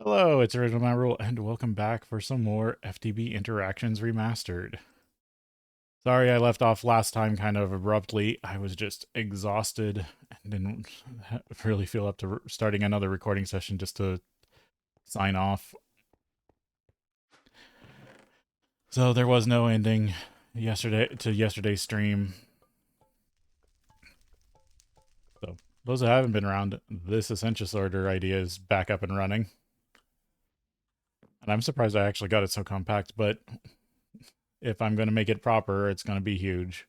Hello, it's original MaRul, and welcome back for some more FTB Interactions Remastered. Sorry I left off last time kind of abruptly. I was just exhausted and didn't really feel up to starting another recording session just to sign off. So there was no ending yesterday's stream. So those that haven't been around, this Essentious Order idea is back up and running. And I'm surprised I actually got it so compact, but if I'm going to make it proper, it's going to be huge.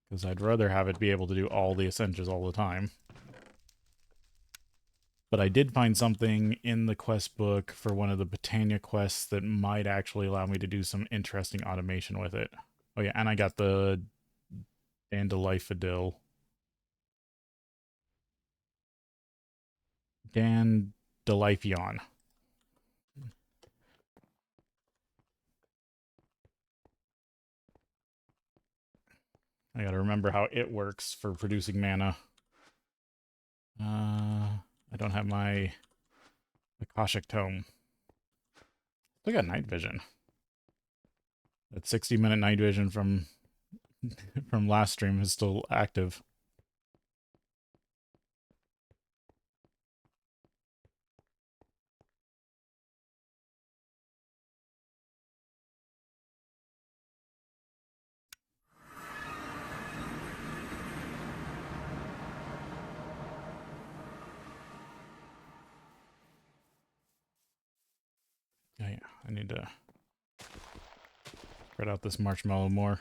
Because I'd rather have it be able to do all the essentials all the time. But I did find something in the quest book for one of the Britannia quests that might actually allow me to do some interesting automation with it. Oh yeah, and I got the Dandeliphadil. Dandeliphion. I gotta remember how it works for producing mana. I don't have my Akashic Tome. I got night vision. That 60-minute night vision from last stream is still active. Oh yeah, I need to spread out this marshmallow more.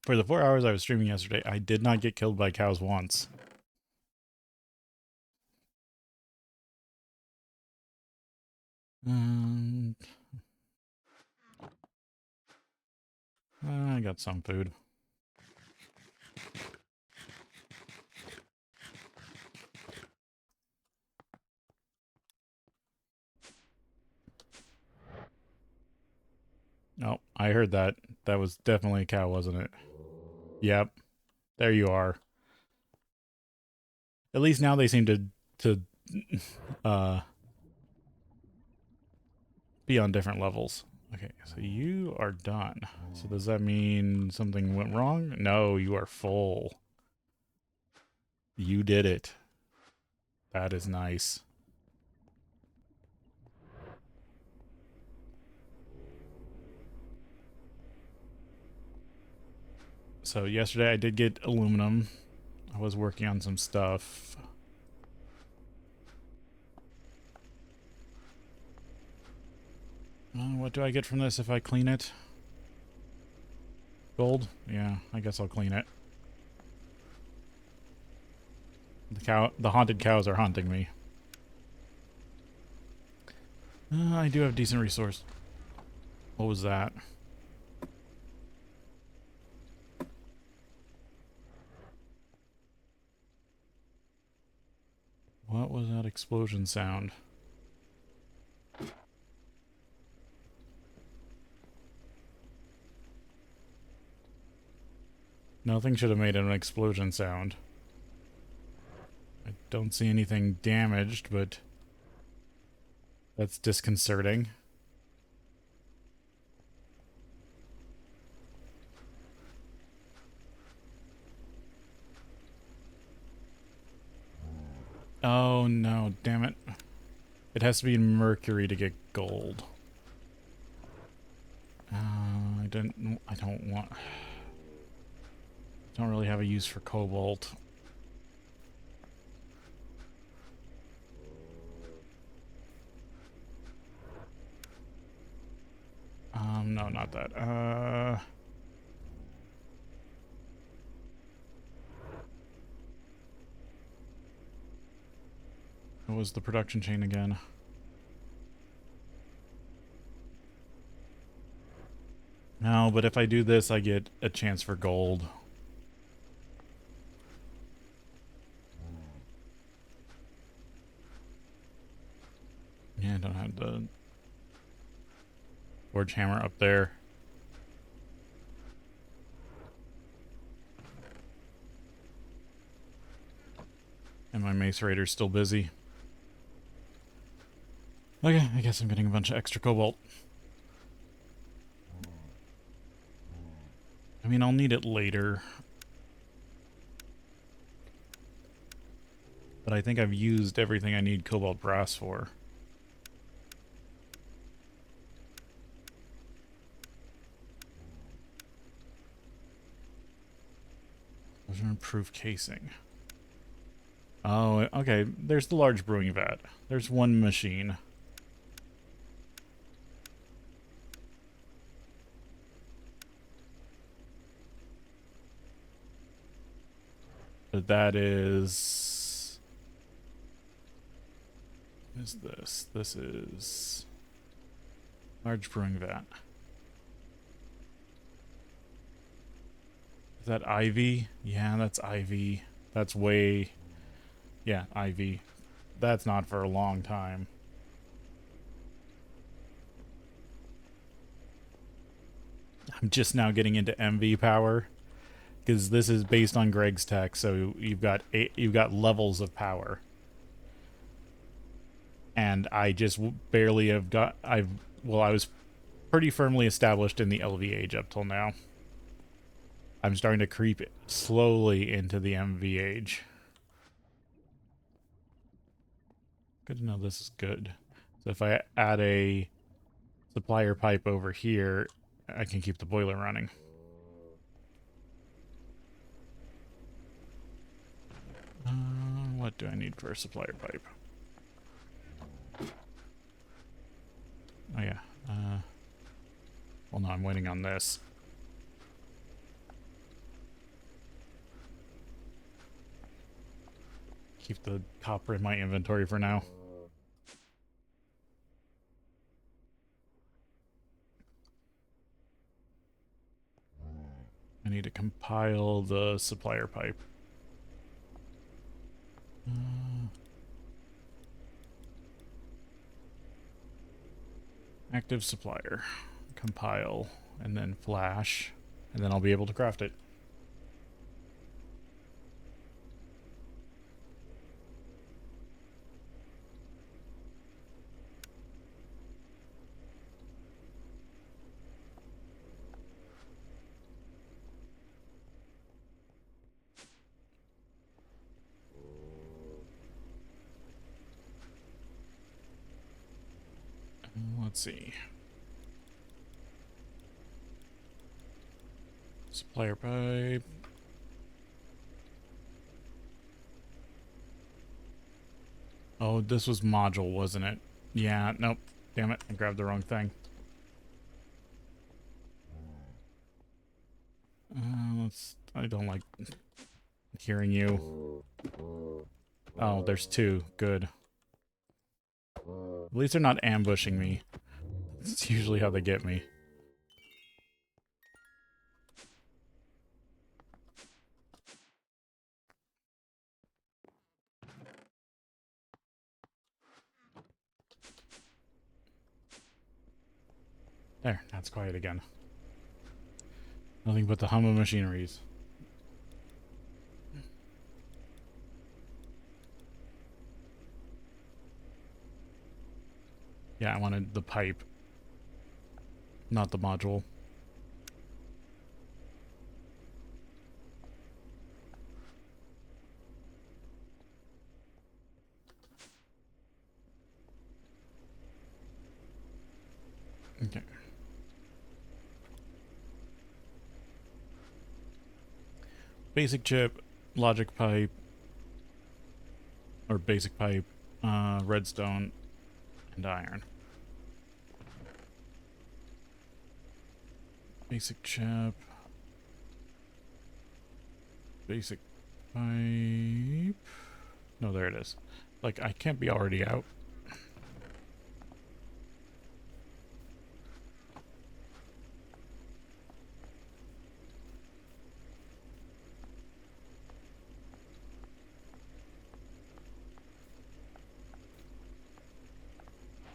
For the 4 hours I was streaming yesterday, I did not get killed by cows once. I got some food. Oh, I heard that. That was definitely a cow, wasn't it? Yep. There you are. At least now they seem to uh be on different levels. Okay, so you are done. So does that mean something went wrong? No, you are full. You did it. That is nice. So yesterday I did get aluminum. I was working on some stuff. What do I get from this if I clean it? Gold? Yeah, I guess I'll clean it. The haunted cows are haunting me. I do have decent resource. What was that? What was that explosion sound? Nothing should have made an explosion sound. I don't see anything damaged, but that's disconcerting. Oh no, damn it. It has to be mercury to get gold. I don't want... Don't really have a use for cobalt. No, not that. What was the production chain again? No, but if I do this, I get a chance for gold. the forge hammer up there. And my mace raider's still busy. Okay, I guess I'm getting a bunch of extra cobalt. I mean, I'll need it later. But I think I've used everything I need cobalt brass for. Proof casing. Oh, okay. There's the large brewing vat. There's one machine. But that is... What is this? This is... Large brewing vat. Is that Ivy? Yeah, that's Ivy. That's way... Yeah, Ivy. That's not for a long time. I'm just now getting into MV power. Because this is based on Greg's tech, so you've got levels of power. And I just barely have got... I was pretty firmly established in the LV age up till now. I'm starting to creep slowly into the MV age. Good to know this is good. So if I add a supplier pipe over here, I can keep the boiler running. What do I need for a supplier pipe? Oh yeah. Well, no, I'm waiting on this. Keep the copper in my inventory for now. I need to compile the supplier pipe. Active supplier. Compile. And then flash. And then I'll be able to craft it. Let's see. Supplier pipe. Oh, this was module, wasn't it? Yeah, nope. Damn it, I grabbed the wrong thing. I don't like hearing you. Oh, there's two. Good. At least they're not ambushing me. It's usually how they get me. There, now it's quiet again. Nothing but the hum of machineries. Yeah, I wanted the pipe, not the module. Okay. Basic chip, logic pipe, or basic pipe, redstone, and iron. Basic chip. Basic pipe. No, there it is. Like, I can't be already out.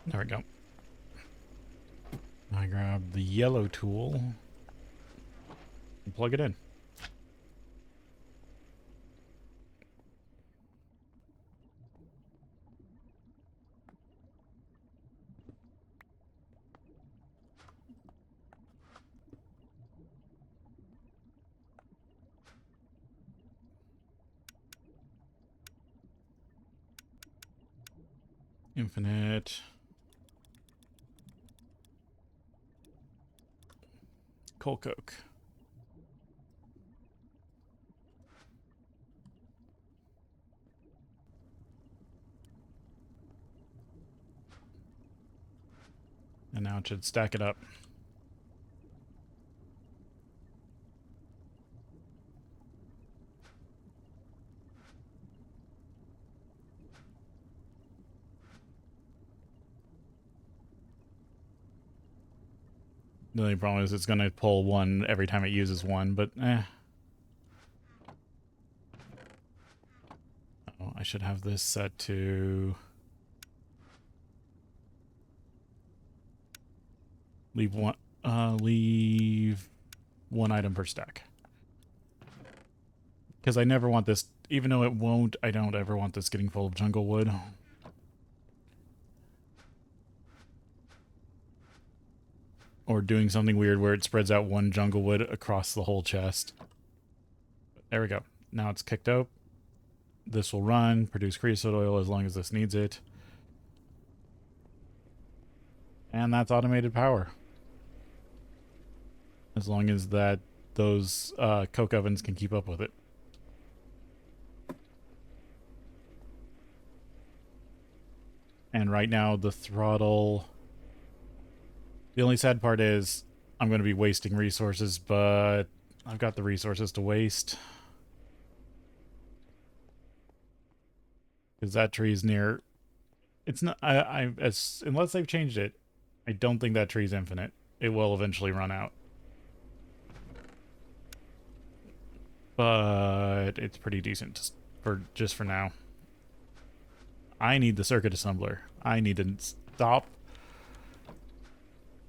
There we go. grab the yellow tool and plug it in. Infinite. Coal coke. And now it should stack it up. The only problem is it's going to pull one every time it uses one, but eh. Oh, I should have this set to leave one item per stack. Because I never want this, even though it won't, I don't ever want this getting full of jungle wood. Or doing something weird where it spreads out one jungle wood across the whole chest. There we go. Now it's kicked out. This will run, produce creosote oil as long as this needs it. And that's automated power. As long as that those coke ovens can keep up with it. And right now the throttle... The only sad part is I'm going to be wasting resources, but I've got the resources to waste. Because that tree's near... It's not... unless they've changed it, I don't think that tree's infinite. It will eventually run out. But it's pretty decent just for now. I need the circuit assembler. I need to stop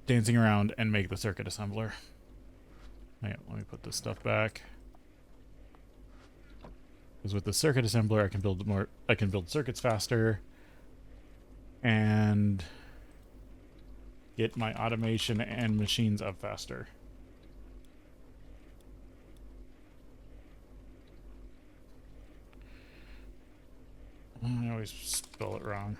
dancing around and make the circuit assembler. Yeah, let me put this stuff back. Because with the circuit assembler, I can build circuits faster and get my automation and machines up faster. I always spell it wrong.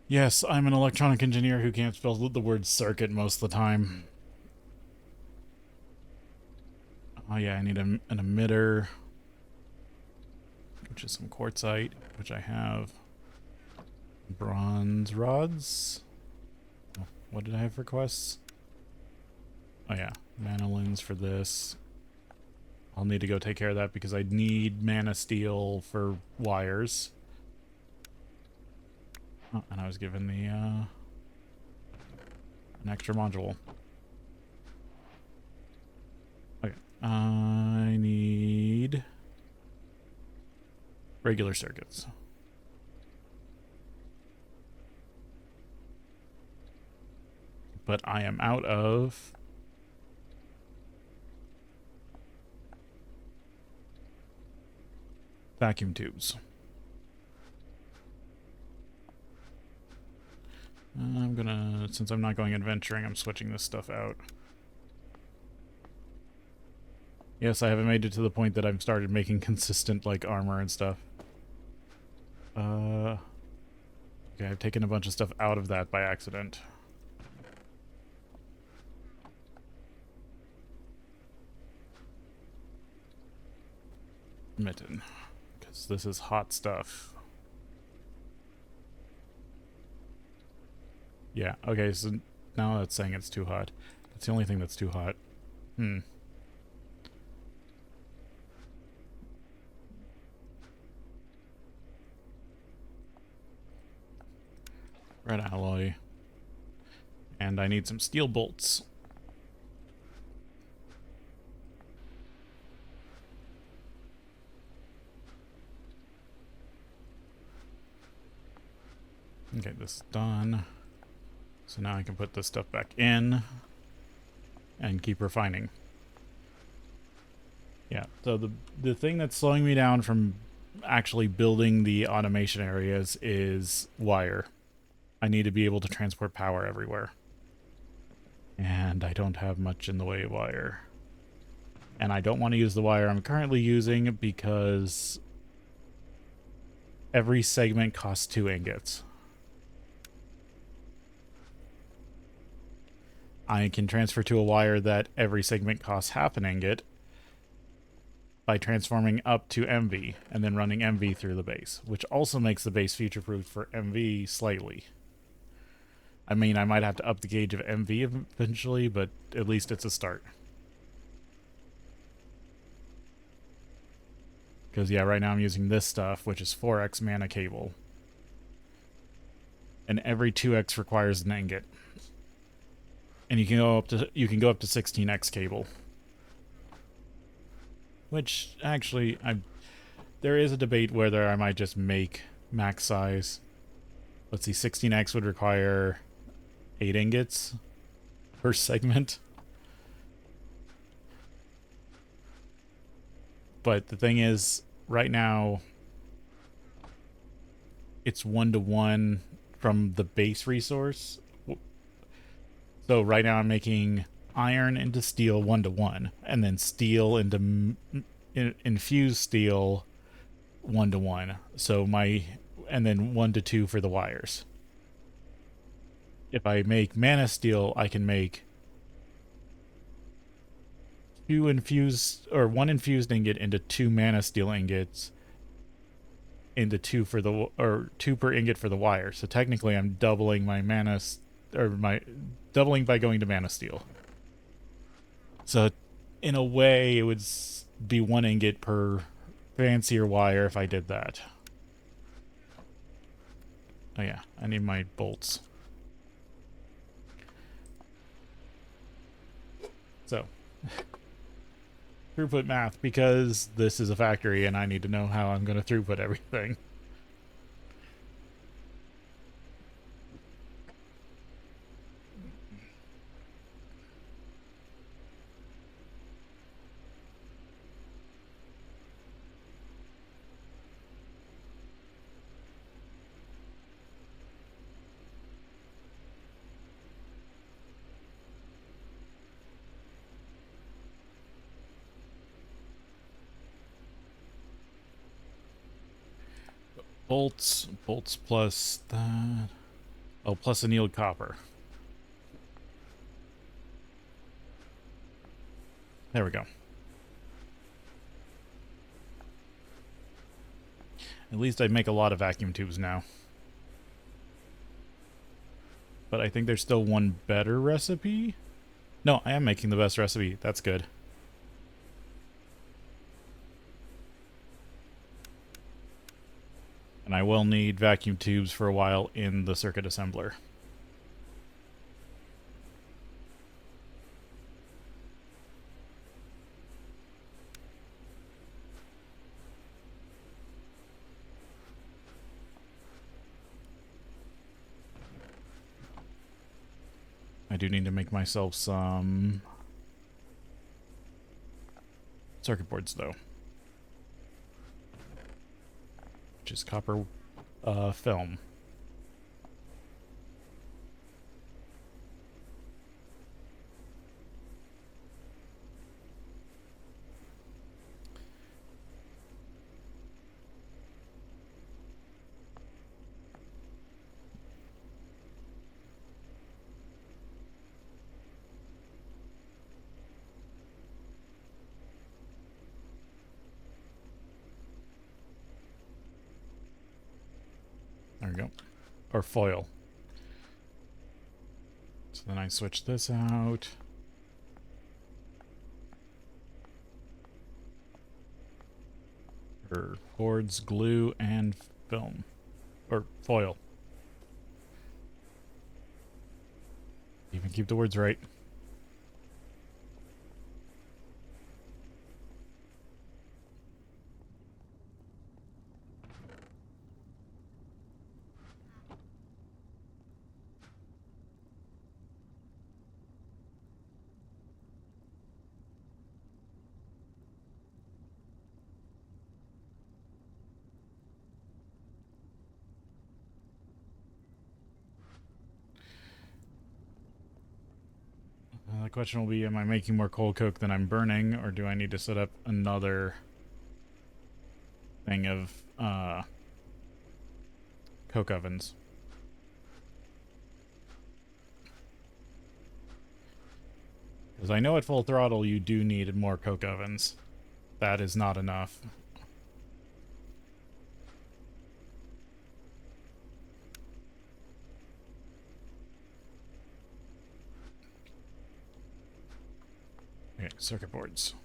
Yes, I'm an electronic engineer who can't spell the word circuit most of the time. Oh yeah, I need an emitter, which is some quartzite, which I have. Bronze rods. Oh, what did I have for quests? Oh yeah, mana lens for this. I'll need to go take care of that because I need mana steel for wires. Oh, and I was given the an extra module. Okay, I need regular circuits. But I am out of vacuum tubes. I'm gonna, since I'm not going adventuring, I'm switching this stuff out. Yes, I haven't made it to the point that I've started making consistent, like, armor and stuff. Okay, I've taken a bunch of stuff out of that by accident. Mitten. Because this is hot stuff. Yeah, okay, so now that's saying it's too hot. That's the only thing that's too hot. Red alloy. And I need some steel bolts. Okay, this is done. So now I can put this stuff back in and keep refining. Yeah, so the thing that's slowing me down from actually building the automation areas is wire. I need to be able to transport power everywhere. And I don't have much in the way of wire. And I don't want to use the wire I'm currently using because every segment costs 2 ingots. I can transfer to a wire that every segment costs half an ingot by transforming up to MV and then running MV through the base, which also makes the base future-proof for MV slightly. I mean, I might have to up the gauge of MV eventually, but at least it's a start. Because, yeah, right now I'm using this stuff, which is 4x mana cable. And every 2x requires an ingot. And you can go up to 16x cable. Which, actually, there is a debate whether I might just make max size. Let's see, 16x would require 8 ingots per segment. But the thing is, right now, it's 1-to-1 from the base resource. So right now I'm making iron into steel 1-to-1, and then steel into infused steel 1-to-1. So and then 1-to-2 for the wires. If I make mana steel, I can make 1 infused ingot into 2 mana steel ingots into 2 per ingot for the wire. So technically I'm doubling my mana doubling by going to mana steel. So in a way it would be 1 ingot per fancier wire if I did that. Oh yeah, I need my bolts. So throughput math, because this is a factory and I need to know how I'm going to throughput everything. Bolts plus that. Oh, plus annealed copper. There we go. At least I make a lot of vacuum tubes now. But I think there's still one better recipe. No, I am making the best recipe. That's good. And I will need vacuum tubes for a while in the circuit assembler. I do need to make myself some circuit boards, though. Which is copper film. There we go. Or foil. So then I switch this out. For boards, glue, and film. Or foil. Even keep the words right. question will be, am I making more coal coke than I'm burning, or do I need to set up another thing of coke ovens? Because I know at full throttle you do need more coke ovens. That is not enough. Okay, circuit boards.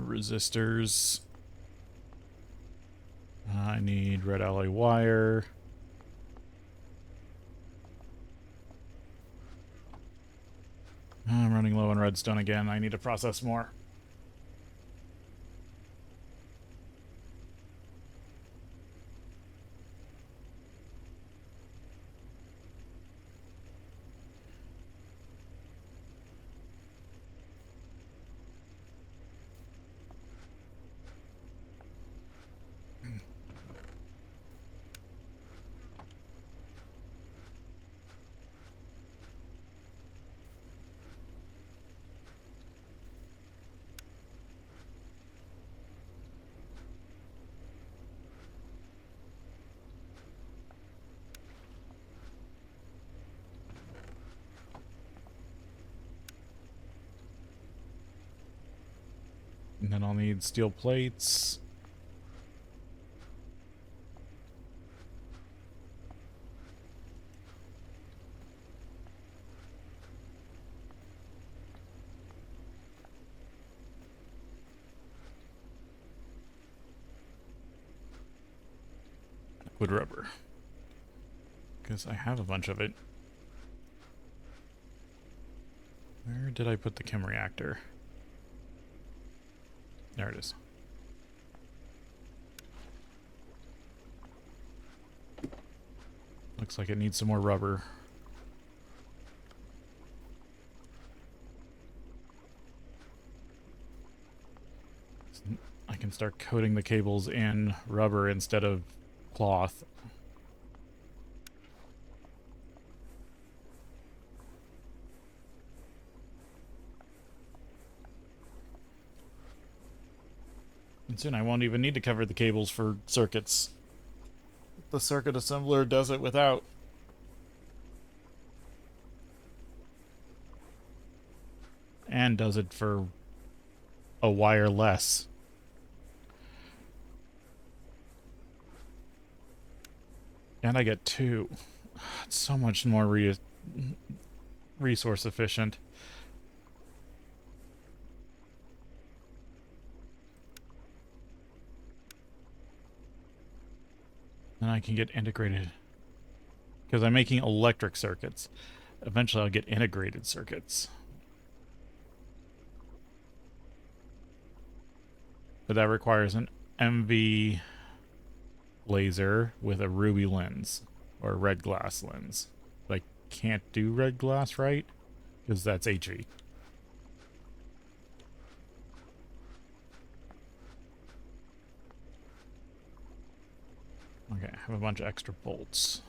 Resistors. I need red alloy wire. I'm running low on redstone again. I need to process more. And then I'll need steel plates. Liquid rubber. Because I have a bunch of it. Where did I put the chem reactor? There it is. Looks like it needs some more rubber. I can start coating the cables in rubber instead of cloth. And soon I won't even need to cover the cables for circuits. The circuit assembler does it without. And does it for a wire less. And I get two. It's so much more resource efficient. Then I can get integrated. Because I'm making electric circuits. Eventually I'll get integrated circuits. But that requires an MV laser with a ruby lens. Or a red glass lens. I can't do red glass, right? Because that's HV. Okay, I have a bunch of extra bolts.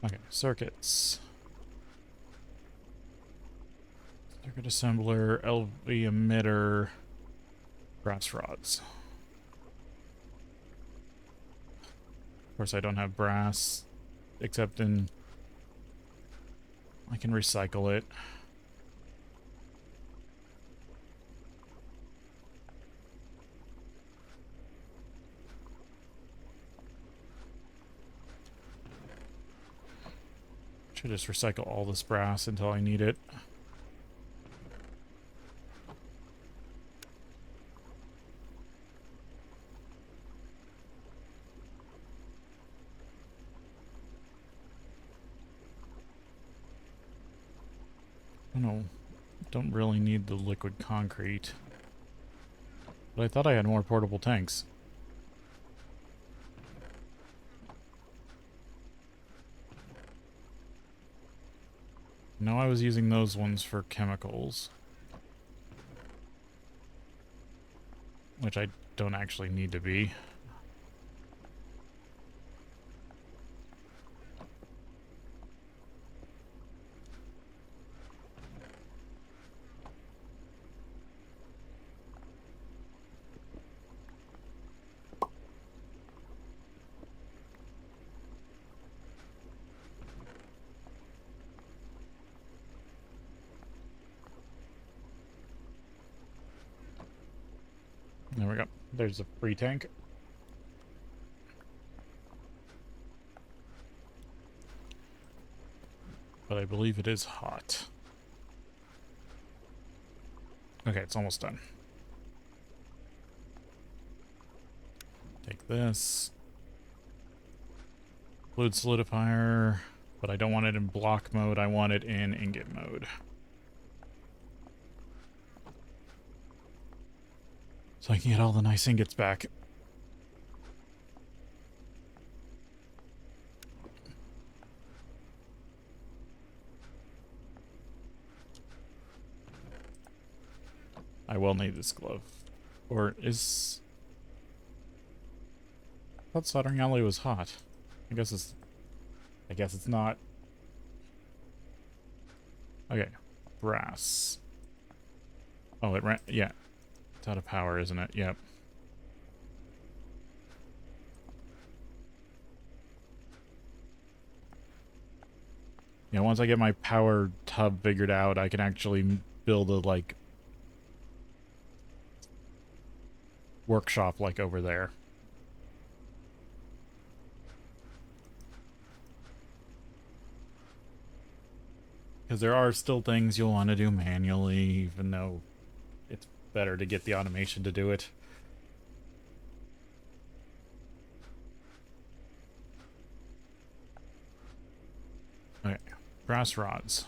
Okay, circuits. Circuit assembler, LV emitter, brass rods. Of course, I don't have brass, except in... I can recycle it. Should just recycle all this brass until I need it. know. Don't really need the liquid concrete. But I thought I had more portable tanks. No, I was using those ones for chemicals. Which I don't actually need to be. There we go. There's a free tank. But I believe it is hot. Okay, it's almost done. Take this. Fluid solidifier, but I don't want it in block mode, I want it in ingot mode. So I can get all the nice ingots back. I will need this glove. Or is... I thought soldering alloy was hot. I guess it's not. Okay. Brass. Oh, it ran... Yeah. It's out of power, isn't it? Yep. Yeah, once I get my power tub figured out, I can actually build a, like, workshop like over there. Because there are still things you'll want to do manually, even though it's better to get the automation to do it. Okay, brass rods.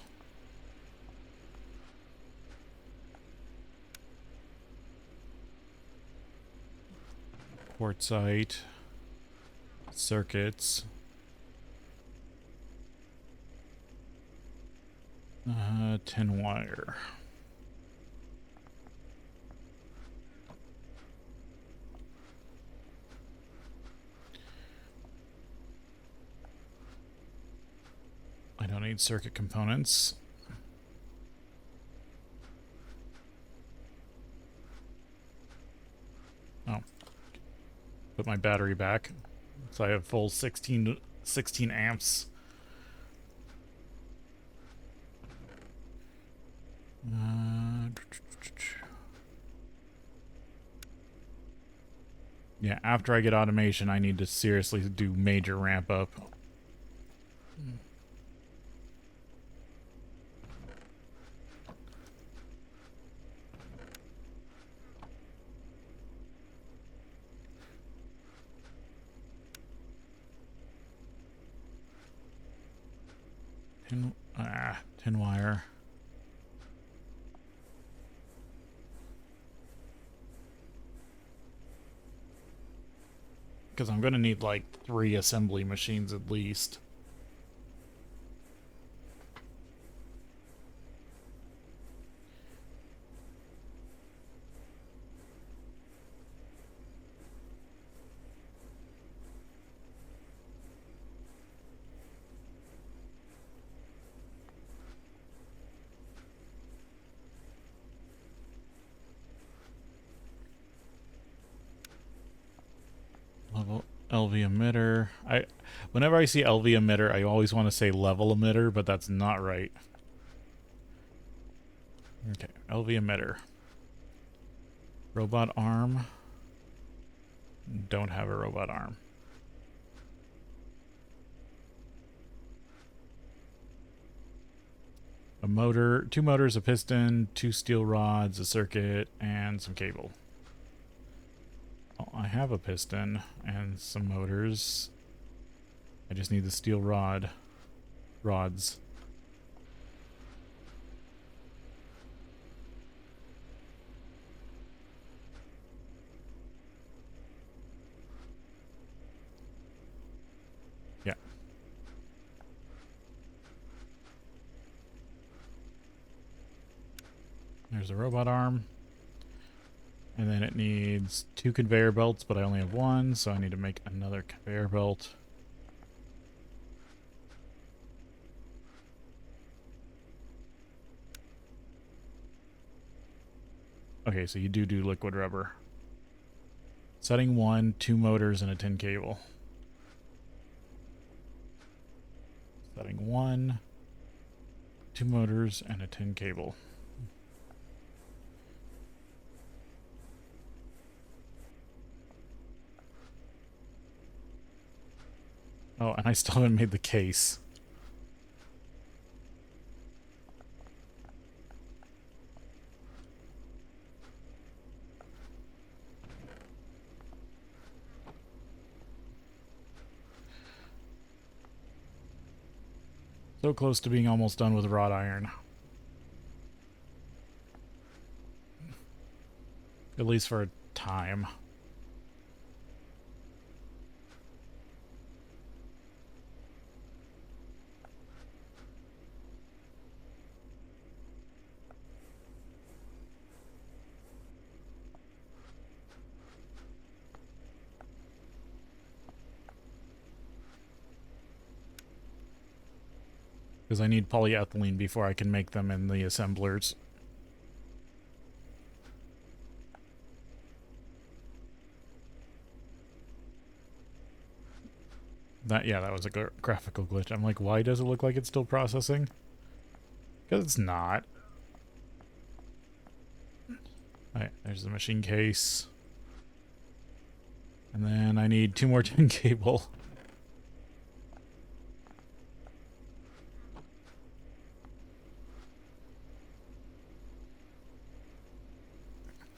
Quartzite. Circuits. Tin wire. I don't need circuit components. Oh. Put my battery back. So I have full 16 amps. Yeah, after I get automation, I need to seriously do major ramp up. Tin wire. Because I'm going to need like 3 assembly machines at least. Level LV emitter. Whenever I see LV emitter, I always want to say level emitter, but that's not right. Okay, LV emitter. Robot arm. Don't have a robot arm. A motor, 2 motors, a piston, 2 steel rods, a circuit, and some cable. Well, I have a piston and some motors. I just need the steel rods. there's a robot arm. And then it needs 2 conveyor belts, but I only have 1, so I need to make another conveyor belt. Okay, so you do liquid rubber. Setting 1, 2 motors, and a tin cable. Setting 1, 2 motors, and a tin cable. Oh, and I still haven't made the case. So close to being almost done with wrought iron. At least for a time. Because I need polyethylene before I can make them in the assemblers. That was a graphical glitch. I'm like, why does it look like it's still processing? Because it's not. Alright, there's the machine case. And then I need 2 more tin cable.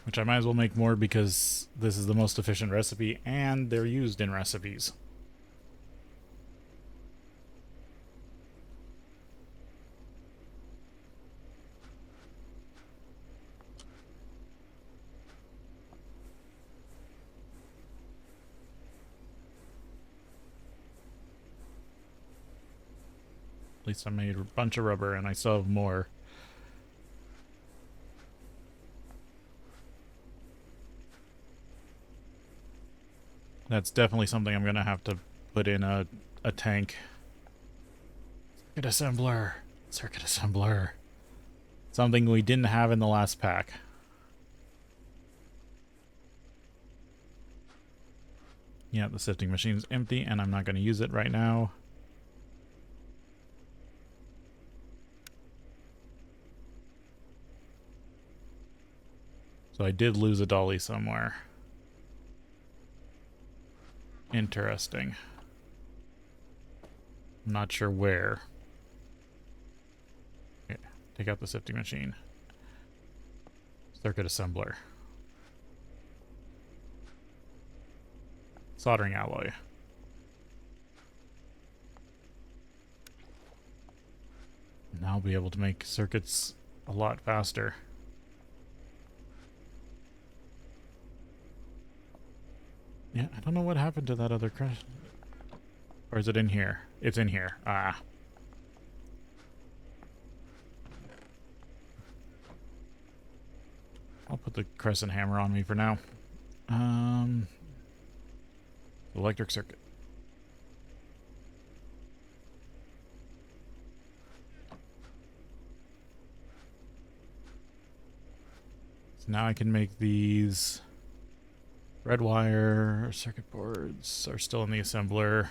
Which I might as well make more because this is the most efficient recipe and they're used in recipes. At least I made a bunch of rubber and I still have more. That's definitely something I'm gonna have to put in a tank. Circuit assembler. Circuit assembler. Something we didn't have in the last pack. Yeah, the sifting machine's empty and I'm not gonna use it right now. So I did lose a dolly somewhere. Interesting. I'm not sure where. Okay, take out the sifting machine. Circuit assembler. Soldering alloy. Now I'll be able to make circuits a lot faster. Yeah, I don't know what happened to that other crash. Or is it in here? It's in here. Ah. I'll put the crescent hammer on me for now. Electric circuit. So now I can make these. Red wire circuit boards are still in the assembler.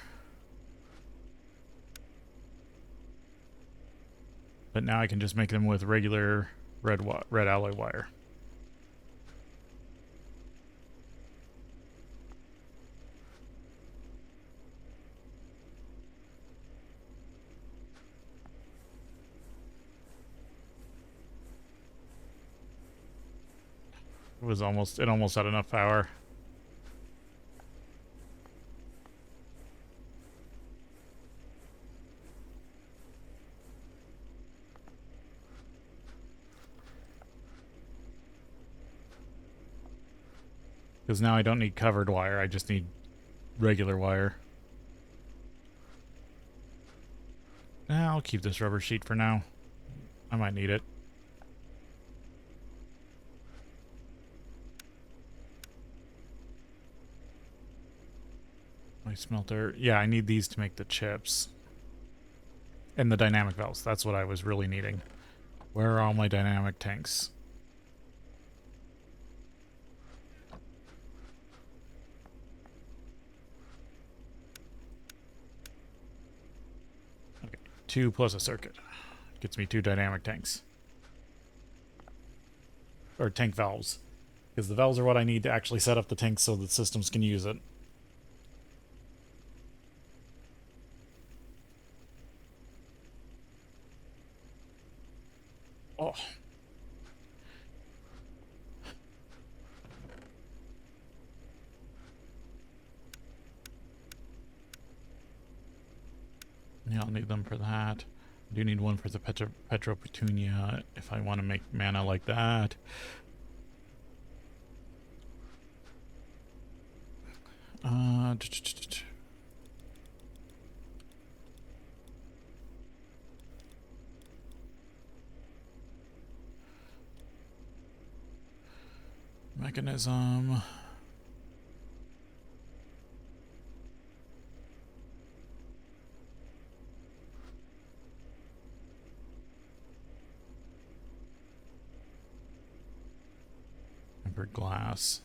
But now I can just make them with regular red alloy wire. It almost had enough power. Because now I don't need covered wire, I just need regular wire. I'll keep this rubber sheet for now. I might need it. smelter. Yeah, I need these to make the chips. And the dynamic valves. That's what I was really needing. Where are all my dynamic tanks? Okay, 2 plus a circuit. Gets me 2 dynamic tanks. Or tank valves. Because the valves are what I need to actually set up the tanks so that systems can use it. Oh. Yeah, I'll need them for that. I do need one for the Petro Petunia if I want to make mana like that. Mechanism. Tempered glass.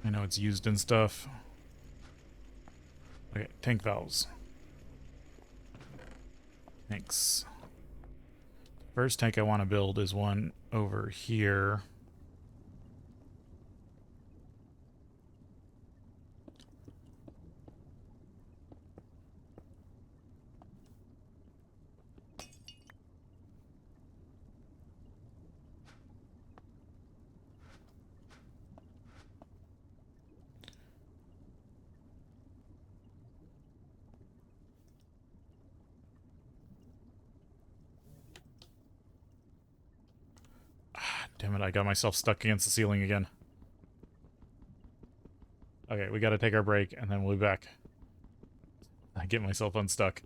I know it's used in stuff. Okay, tank valves. Thanks. First tank I want to build is one over here. Damn it, I got myself stuck against the ceiling again. Okay, we gotta take our break, and then we'll be back. I get myself unstuck.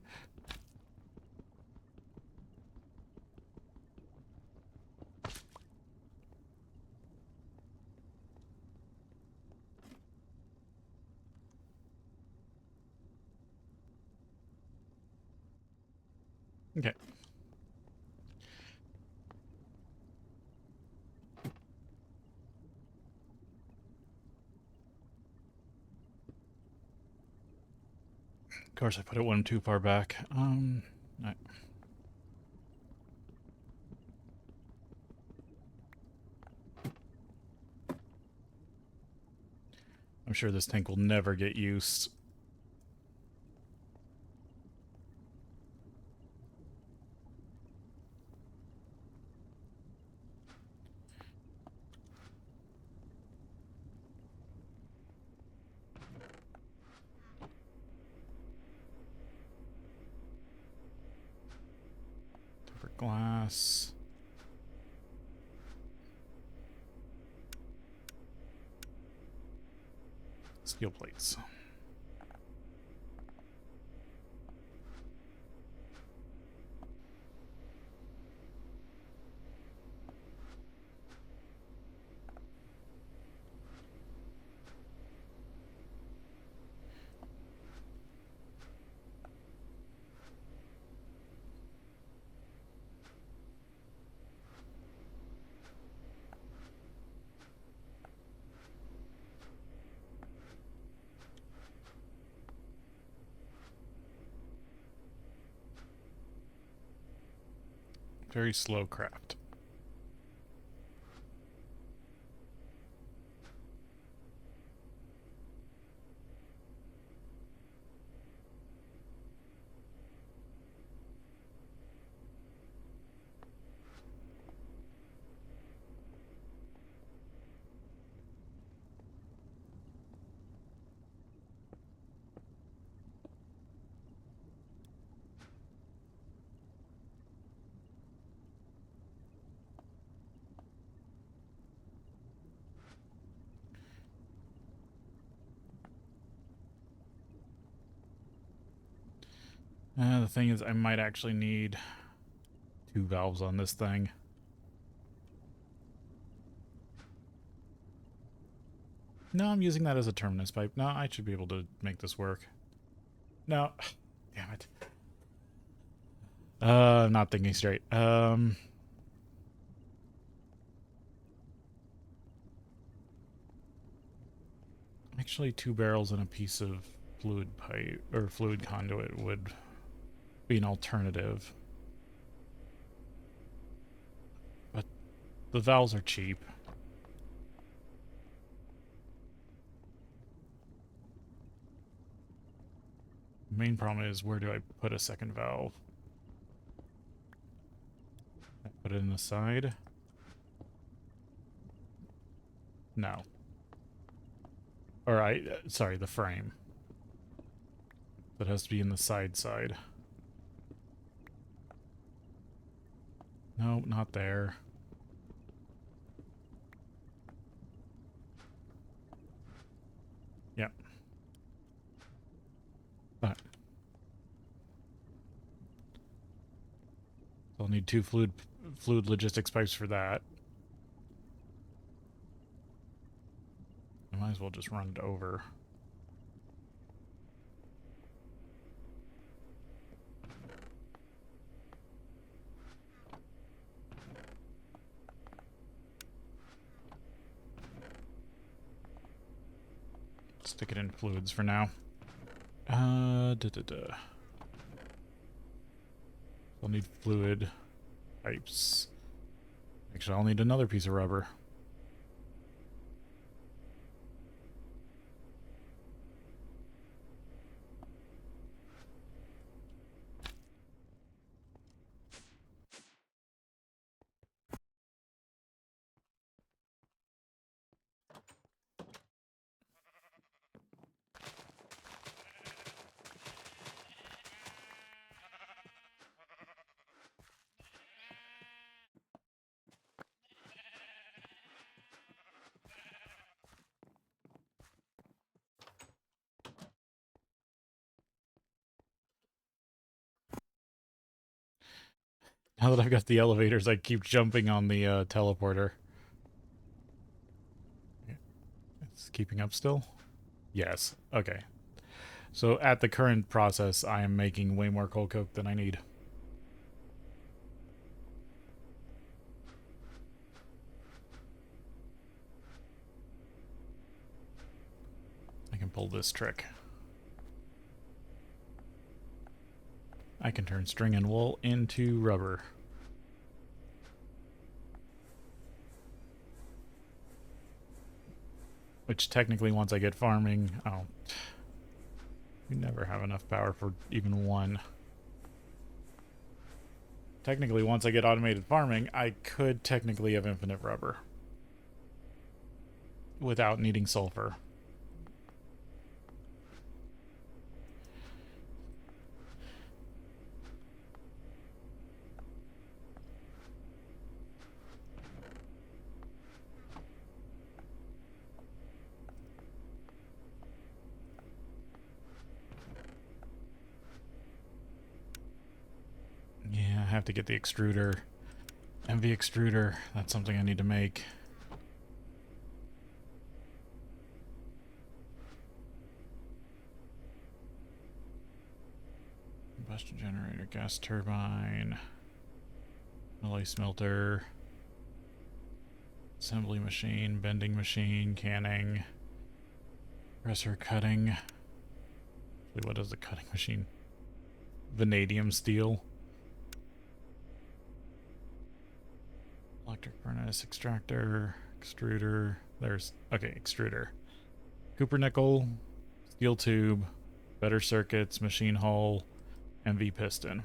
Okay. Of course, I put it one too far back. I'm sure this tank will never get used. Tempered glass. Steel plates. Very slow craft. The thing is, I might actually need 2 valves on this thing. No, I'm using that as a terminus pipe. No, I should be able to make this work. No. Damn it. I'm not thinking straight. Actually, 2 barrels and a piece of fluid pipe, or fluid conduit would be an alternative. But the valves are cheap. The main problem is, where do I put a second valve? I put it in the side? No. Or sorry, the frame. That has to be in the side. No, not there. Yep. But I'll need 2 fluid logistics pipes for that. I might as well just run it over. Stick it in fluids for now. I'll need fluid pipes. Actually, I'll need another piece of rubber. Now that I've got the elevators, I keep jumping on the teleporter. It's keeping up still? Yes. Okay. So at the current process, I am making way more coal coke than I need. I can pull this trick. I can turn string and wool into rubber. Which technically, once I get farming, we never have enough power for even one. Technically, once I get automated farming, I could technically have infinite rubber. Without needing sulfur. Yeah, I have to get the extruder. MV extruder. That's something I need to make. Combustion generator, gas turbine, alloy smelter, assembly machine, bending machine, canning, presser cutting. What is the cutting machine? Vanadium steel. Electric furnace, extractor, extruder. There's, okay, extruder. Cooper nickel, steel tube, better circuits, machine hull, MV piston.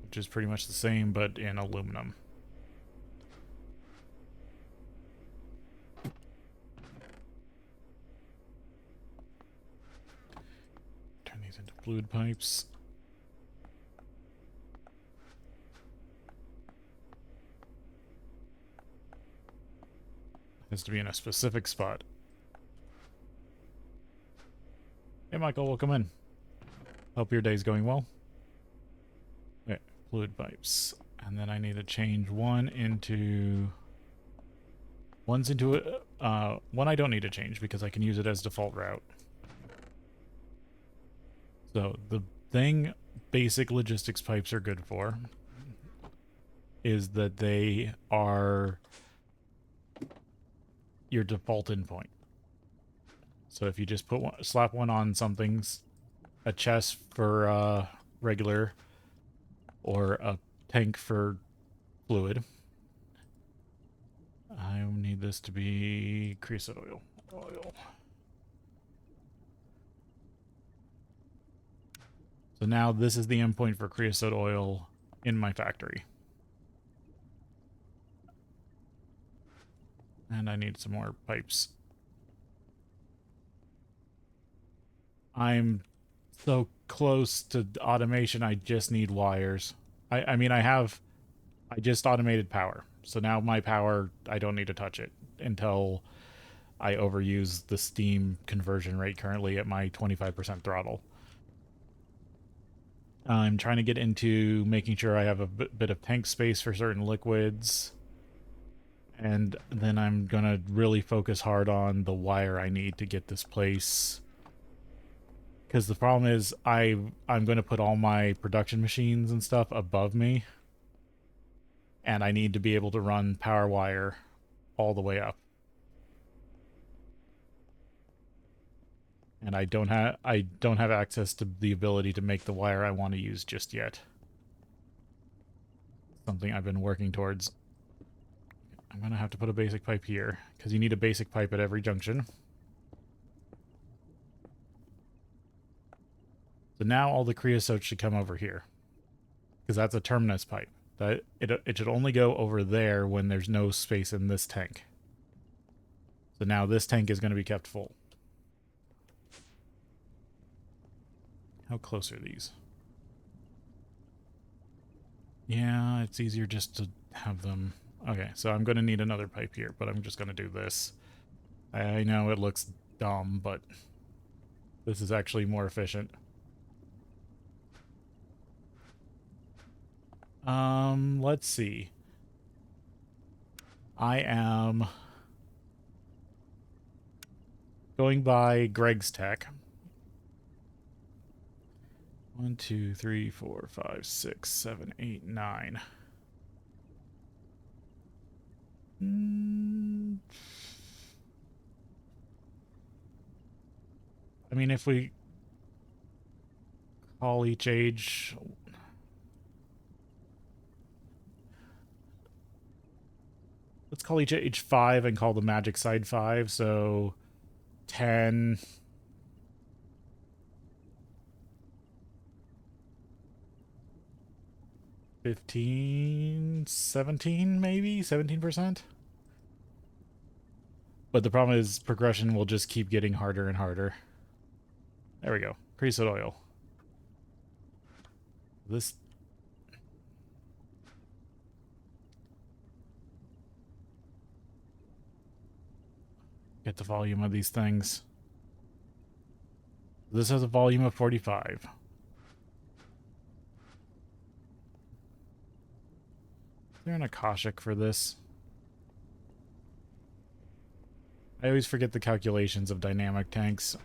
Which is pretty much the same, but in aluminum. Turn these into fluid pipes. Has to be in a specific spot. Hey Michael, welcome in. Hope your day's going well. Okay, fluid pipes. And then I need to change one One's into it. One I don't need to change because I can use it as default route. So the thing basic logistics pipes are good for is that they are your default endpoint. So if you just put one, slap one on something's a chest for regular or a tank for fluid. I need this to be creosote oil. So now this is the endpoint for creosote oil in my factory. And I need some more pipes. I'm so close to automation, I just need wires. I mean, I just automated power. So now my power, I don't need to touch it until I overuse the steam conversion rate currently at my 25% throttle. I'm trying to get into making sure I have a bit of tank space for certain liquids. And then I'm going to really focus hard on the wire I need to get this place. Because the problem is I'm going to put all my production machines and stuff above me. And I need to be able to run power wire all the way up. And I don't have access to the ability to make the wire I want to use just yet. Something I've been working towards. I'm going to have to put a basic pipe here, because you need a basic pipe at every junction. So now all the creosote should come over here, because that's a terminus pipe. That it should only go over there when there's no space in this tank. So now this tank is going to be kept full. How close are these? Yeah, it's easier just to have them. Okay, so I'm going to need another pipe here, but I'm just going to do this. I know it looks dumb, but this is actually more efficient. Let's see. I am going by Greg's tech. 1, 2, 3, 4, 5, 6, 7, 8, 9. I mean, if we call each age... Let's call each age 5 and call the magic side 5, so 10... 15, 17 maybe? 17%? But the problem is progression will just keep getting harder and harder. There we go. Creosote oil. This... Get the volume of these things. This has a volume of 45. Is there an Akashic for this? I always forget the calculations of dynamic tanks.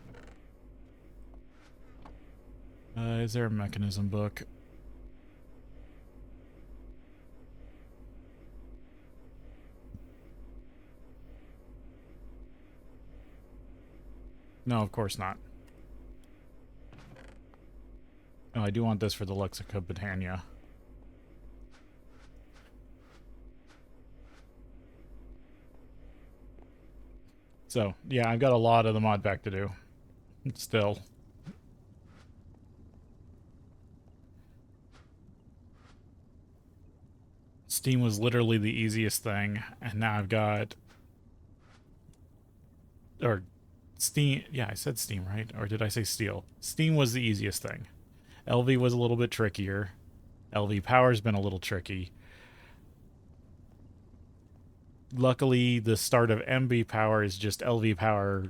Is there a mechanism book? No, of course not. Oh, I do want this for the Lexica Britannia. So, yeah, I've got a lot of the mod pack to do. Still. Steam was literally the easiest thing, and now I've got... Or, Steam... Yeah, I said Steam, right? Or did I say Steel? Steam was the easiest thing. LV was a little bit trickier. LV Power's been a little tricky. Luckily, the start of MB Power is just LV Power,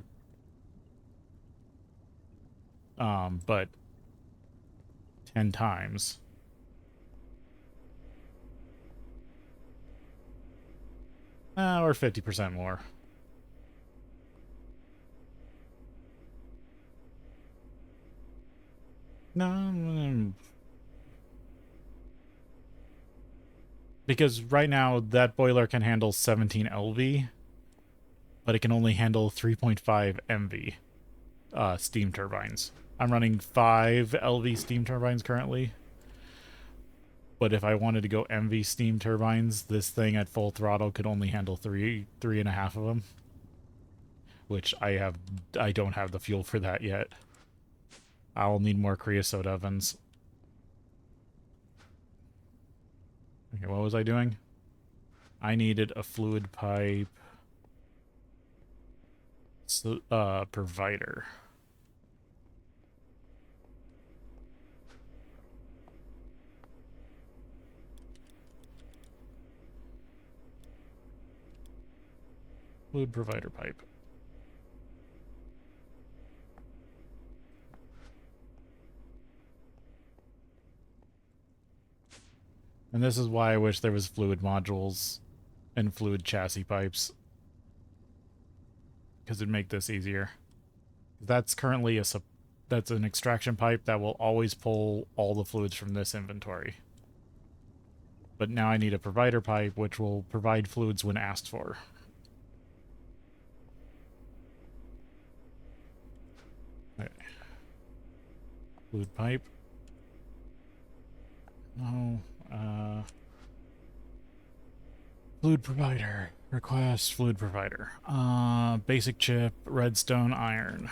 but 10 times. Or 50% more. No, because right now that boiler can handle 17 LV, but it can only handle 3.5 MV steam turbines. I'm running 5 LV steam turbines currently, but if I wanted to go MV steam turbines, this thing at full throttle could only handle three and a half of them, which I don't have the fuel for that yet. I'll need more creosote ovens. Okay, what was I doing? I needed a fluid pipe provider. Fluid provider pipe. And this is why I wish there was fluid modules and fluid chassis pipes, because it'd make this easier. That's currently that's an extraction pipe that will always pull all the fluids from this inventory. But now I need a provider pipe which will provide fluids when asked for. Okay. Fluid pipe. No. Fluid provider. Request fluid provider. Basic chip, redstone, iron.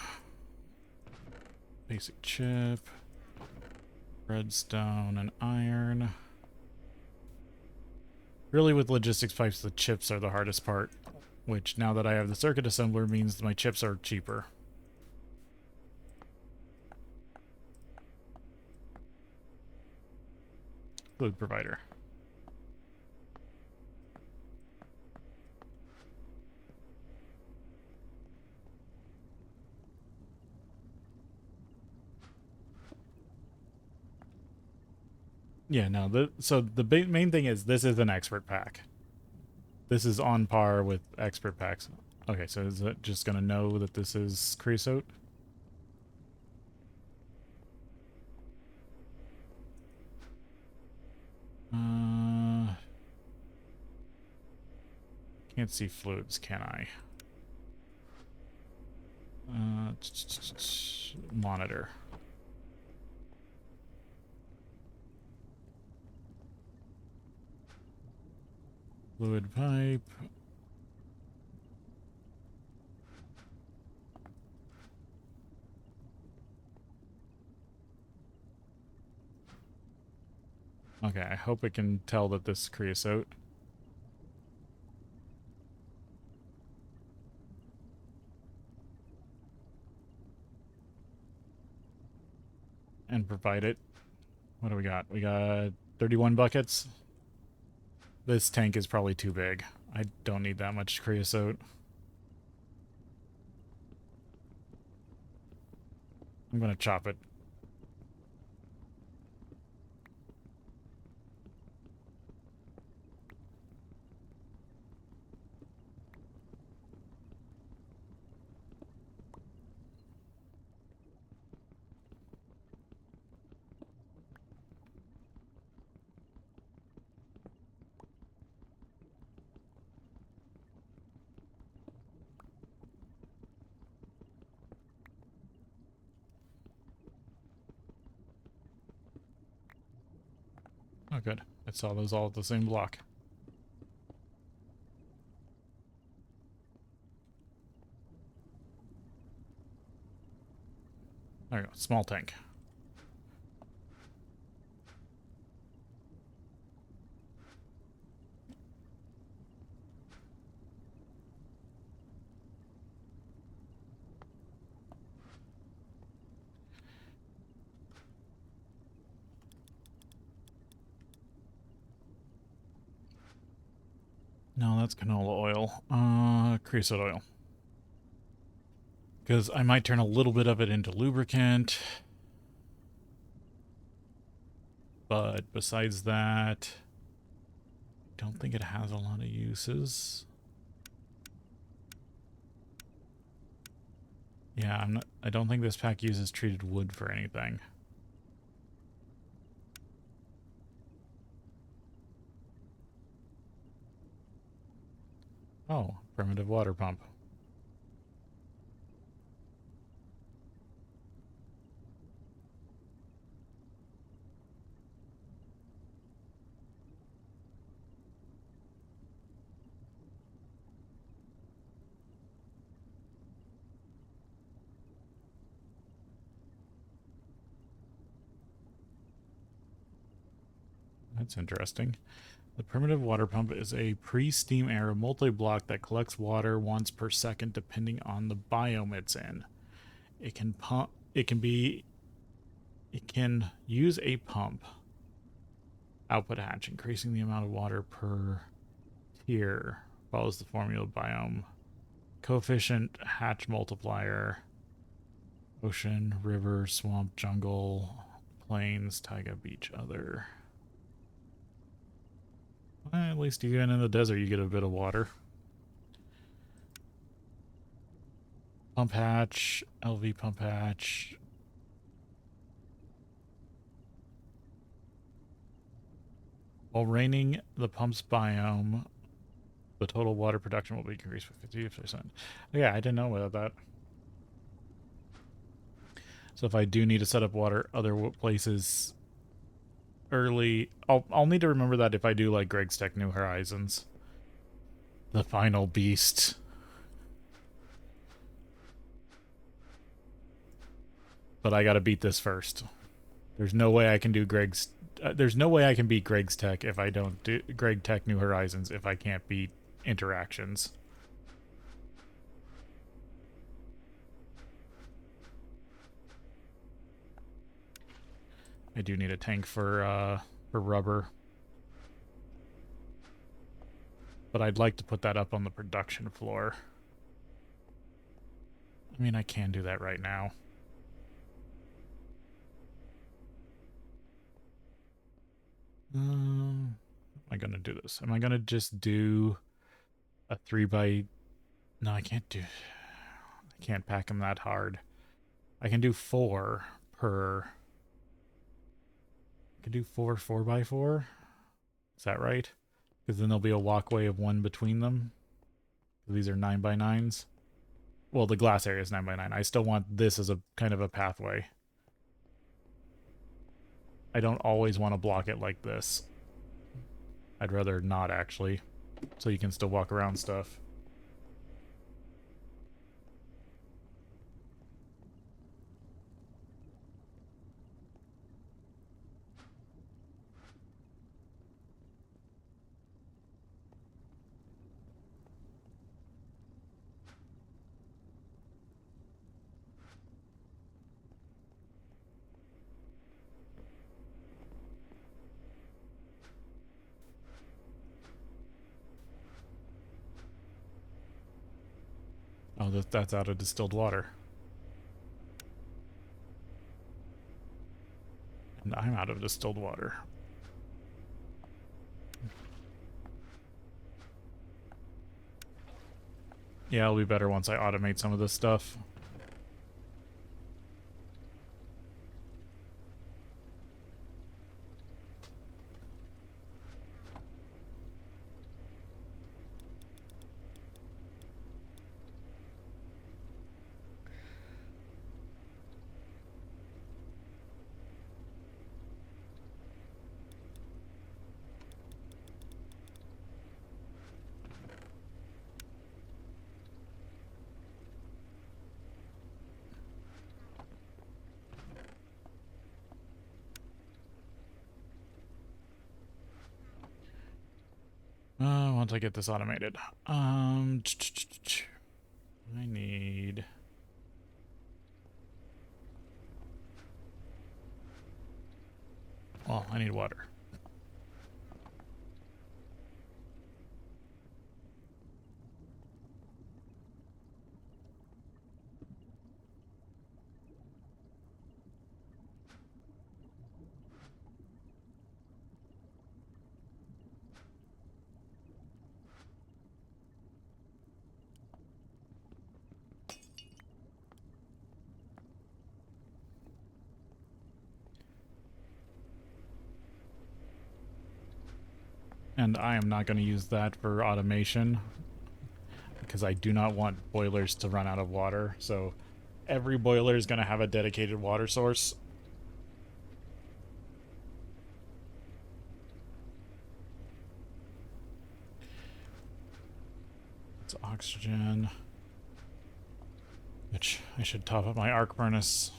Basic chip, redstone, and iron. Really, with logistics pipes, the chips are the hardest part, which now that I have the circuit assembler means my chips are cheaper. Fluid provider. Yeah, no. So the main thing is this is an expert pack. This is on par with expert packs. Okay, so is it just gonna know that this is creosote? Can't see fluids, can I? Monitor. Fluid pipe. Okay, I hope it can tell that this is creosote. And provide it. What do we got? We got 31 buckets. This tank is probably too big. I don't need that much creosote. I'm gonna chop it. Oh, good. I saw those all at the same block. There we go. Small tank. No, that's canola oil. Creosote oil. Because I might turn a little bit of it into lubricant. But besides that, don't think it has a lot of uses. Yeah, I don't think this pack uses treated wood for anything. Oh, primitive water pump. That's interesting. The primitive water pump is a pre-steam era multi-block that collects water once per second depending on the biome it's in. It can pump it can use a pump output hatch, increasing the amount of water per tier. Follows the formula biome. Coefficient hatch multiplier. Ocean, river, swamp, jungle, plains, taiga, beach, other. Well, at least even in the desert you get a bit of water. Pump hatch, LV pump hatch. While raining the pump's biome, the total water production will be increased by 50%. Yeah, I didn't know about that. So if I do need to set up water other places early, I'll need to remember that if I do like Greg's Tech New Horizons. The final beast. But I gotta beat this first. There's no way I can do Greg's. There's no way I can beat Greg's Tech if I don't do Greg Tech New Horizons if I can't beat Interactions. I do need a tank for rubber, but I'd like to put that up on the production floor. I mean, I can do that right now. Am I gonna do this? Am I gonna just do a 3x? No, I can't do. I can't pack them that hard. I can do 4 per. I can do 4x4. Is that right? Because then there'll be a walkway of 1 between them. These are 9x9s. Well, the glass area is 9x9. I still want this as a kind of a pathway. I don't always want to block it like this. I'd rather not, actually. So you can still walk around stuff. Oh, that's out of distilled water. And I'm out of distilled water. Yeah, it'll be better once I automate some of this stuff. Once I get this automated. I need... Well, I need water. and I am not going to use that for automation because I do not want boilers to run out of water. So every boiler is going to have a dedicated water source. It's oxygen, which I should top up my arc furnace.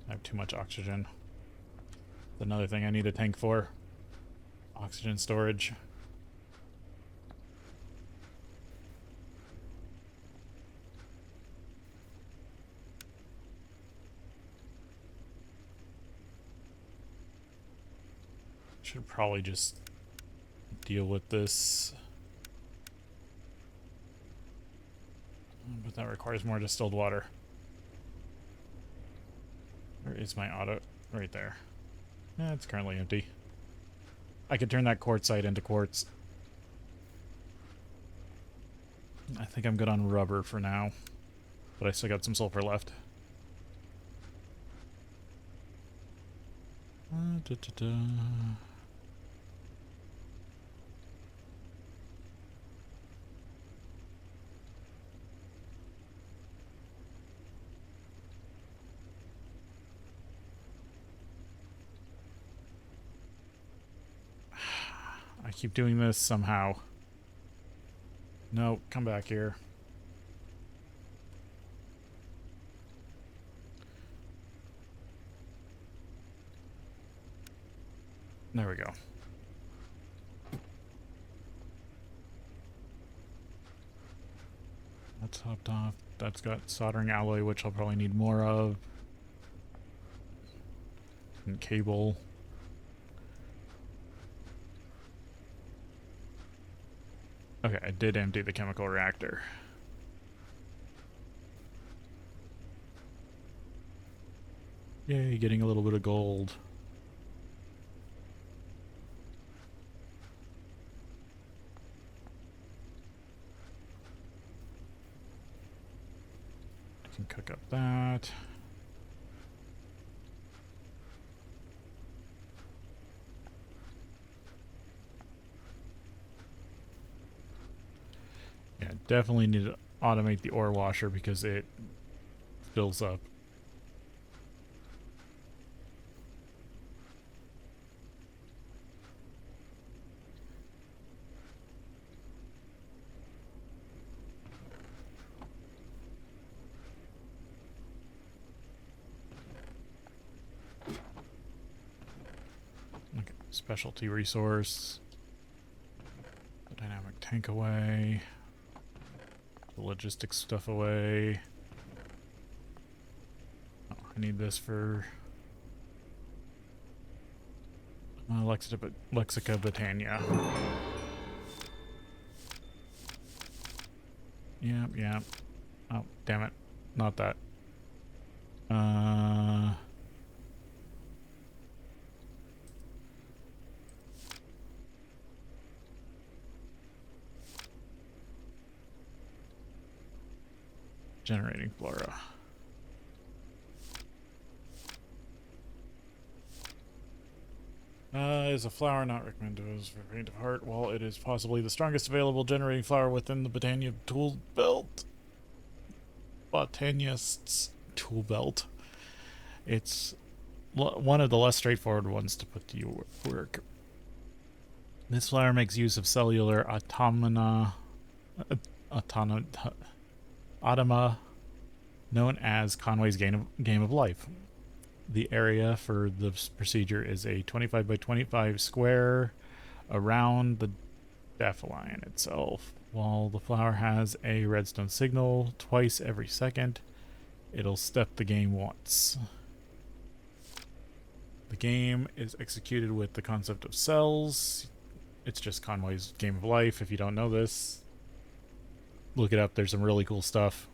I have too much oxygen. That's another thing I need a tank for. Oxygen storage. Should probably just deal with this. But that requires more distilled water. Where is my auto? Right there. Yeah, it's currently empty. I could turn that quartzite into quartz. I think I'm good on rubber for now. But I still got some sulfur left. I keep doing this somehow. No, come back here. There we go. That's hopped off. That's got soldering alloy, which I'll probably need more of. And cable. Okay, I did empty the chemical reactor. Yay, getting a little bit of gold. I can cook up that. Yeah, definitely need to automate the ore washer because it fills up. Okay, specialty resource. The dynamic tank away. The logistics stuff away. Oh, I need this for Lexica Botania. Yep. Oh, damn it. Not that. Generating flora. Is a flower not recommended for faint of heart? While it is possibly the strongest available generating flower within the Botania tool belt. Botanists tool belt. It's one of the less straightforward ones to put to work. This flower makes use of cellular automata known as Conway's game of life. The area for this procedure is a 25 by 25 square around the daffodil itself. While the flower has a redstone signal twice every second, it'll step the game once. The game is executed with the concept of cells. It's just Conway's game of life. If you don't know this, look it up. There's some really cool stuff.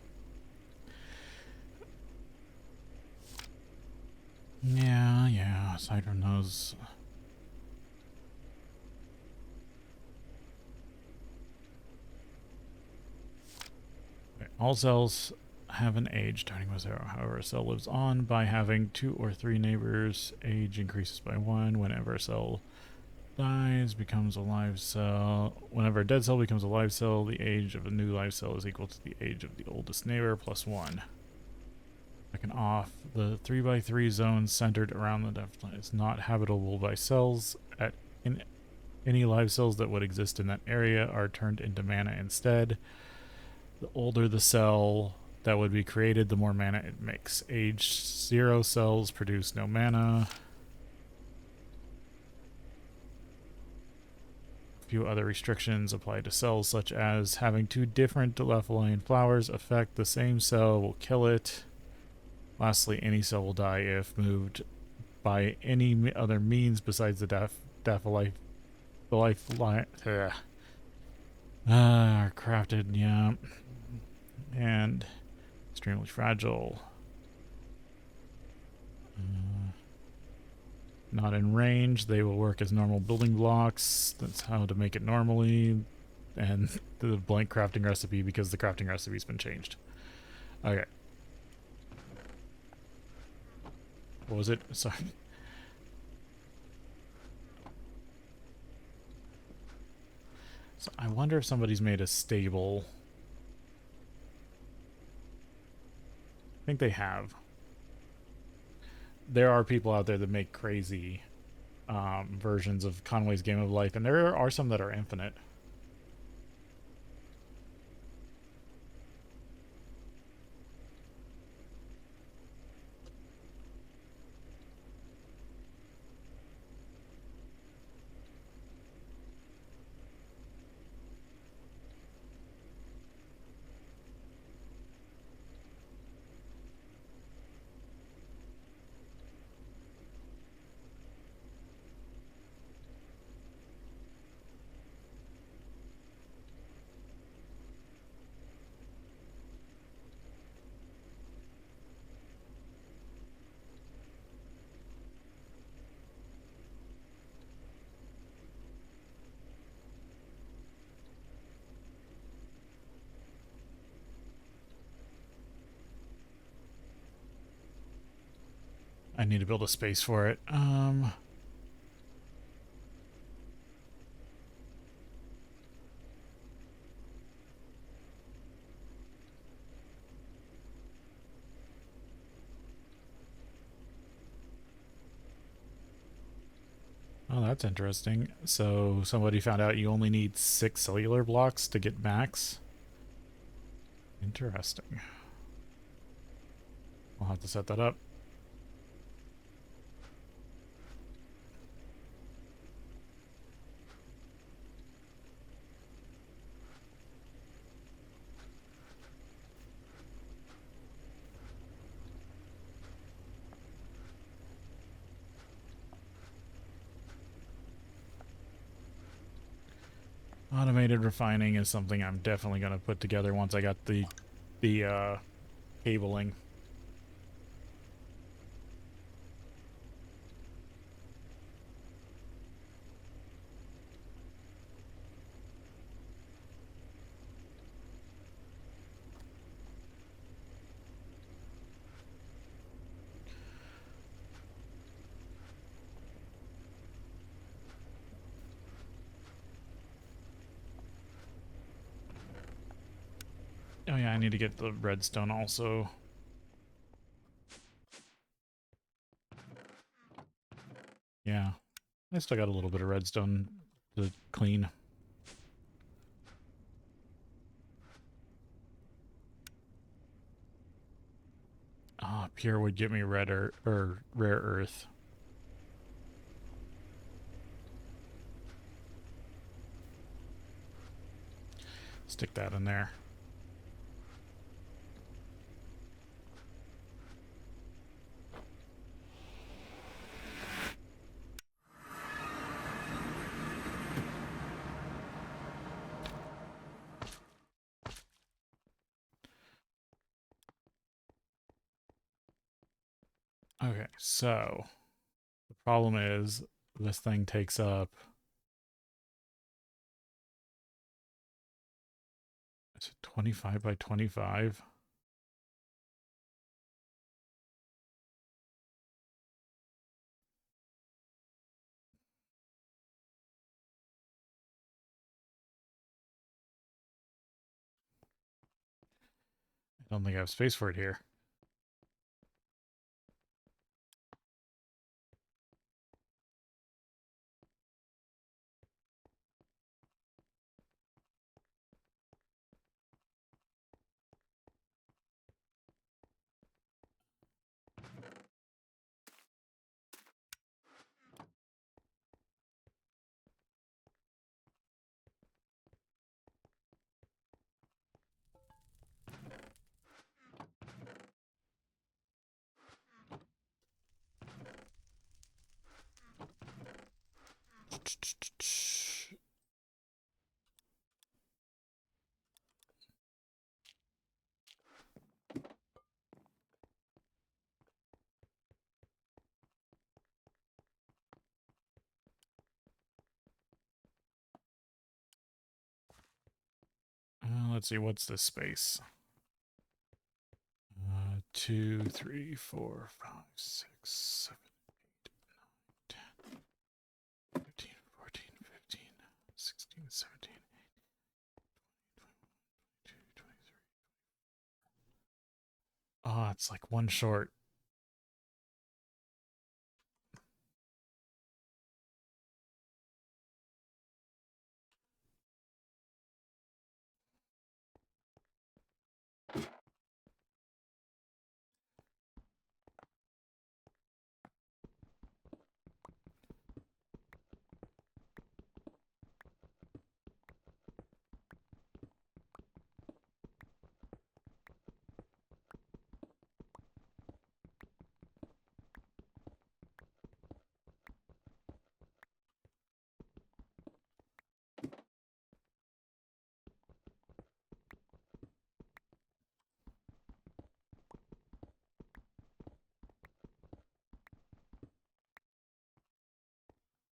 Yeah, aside from those. All cells have an age starting with 0. However, a cell lives on by having 2 or 3 neighbors. Age increases by 1 whenever a cell dies, becomes a live cell. Whenever a dead cell becomes a live cell, the age of a new live cell is equal to the age of the oldest neighbor plus 1. Second off, the 3x3 zone centered around the death is not habitable by cells. Any live cells that would exist in that area are turned into mana instead. The older the cell that would be created, the more mana it makes. Age 0 cells produce no mana. A few other restrictions apply to cells, such as having 2 different Delphilian flowers affect the same cell will kill it. Lastly, any cell will die if moved by any other means besides the lifeline. Are crafted, yeah. And extremely fragile. Not in range. They will work as normal building blocks. That's how to make it normally. And the blank crafting recipe because the crafting recipe's been changed. Okay. What was it? Sorry. So I wonder if somebody's made a stable. I think they have. There are people out there that make crazy versions of Conway's Game of Life, and there are some that are infinite. I need to build a space for it. Oh, that's interesting. So somebody found out you only need 6 cellular blocks to get max. Interesting. I'll have to set that up. Automated refining is something I'm definitely going to put together once I got the cabling. Oh yeah, I need to get the redstone also. Yeah, I still got a little bit of redstone to clean. Ah, pure would get me red or rare earth. Stick that in there. Okay, so the problem is this thing takes up is it 25 by 25. I don't think I have space for it here. Let's see, what's this space? 2, 3, 4, 5, 6, 7, 8, 9, 10, 15, 14, 15, 16, 17, 18, 22, 23. Oh, it's like one short.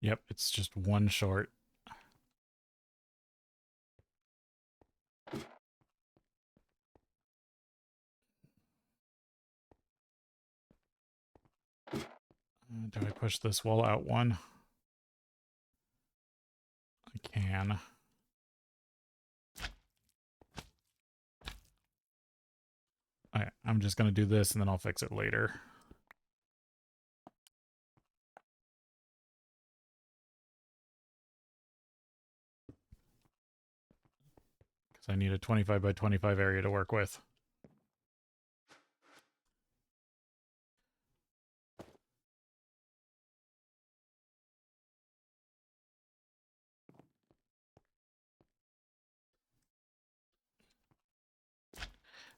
Yep, it's just one short. Do I push this wall out one? I can. Alright, I'm just going to do this and then I'll fix it later. Because I need a 25 by 25 area to work with.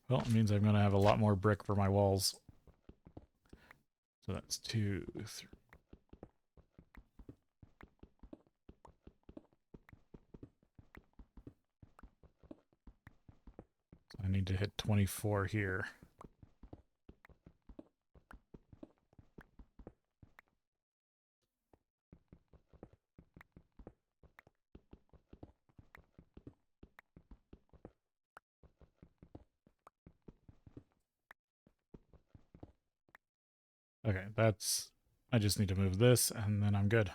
Well, it means I'm going to have a lot more brick for my walls. So that's 2, 3. So I need to hit 24 here. Okay, that's... I just need to move this and then I'm good.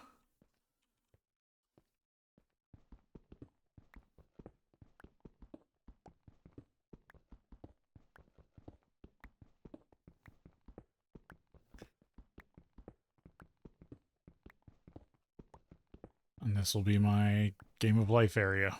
And this will be my game of life area.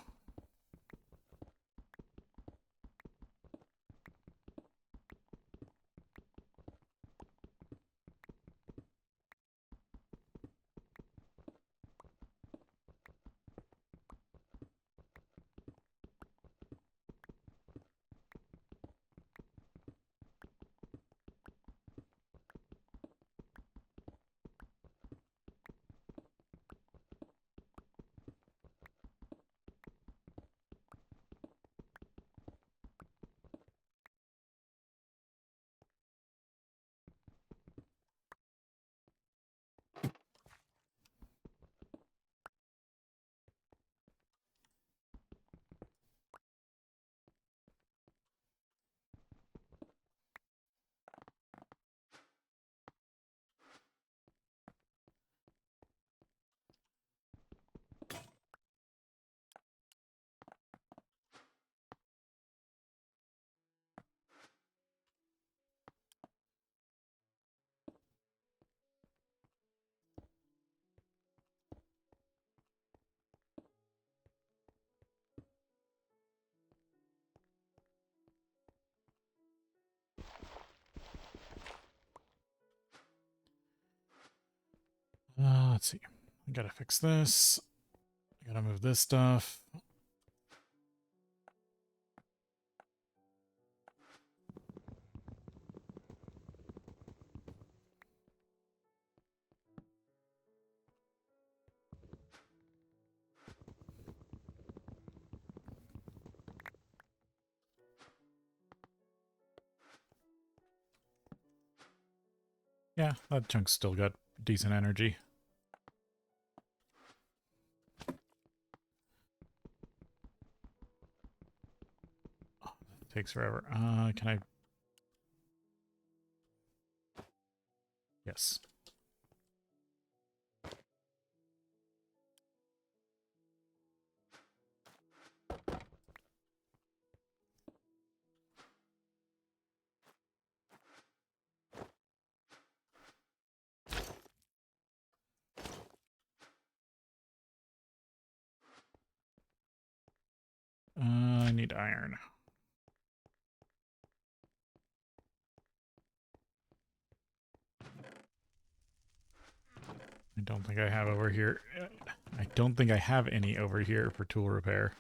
let's see. I gotta fix this. I gotta move this stuff. Yeah, that chunk's still got decent energy. Oh, it takes forever. Can I? Yes. I need iron. I don't think I have over here. I don't think I have any over here for tool repair.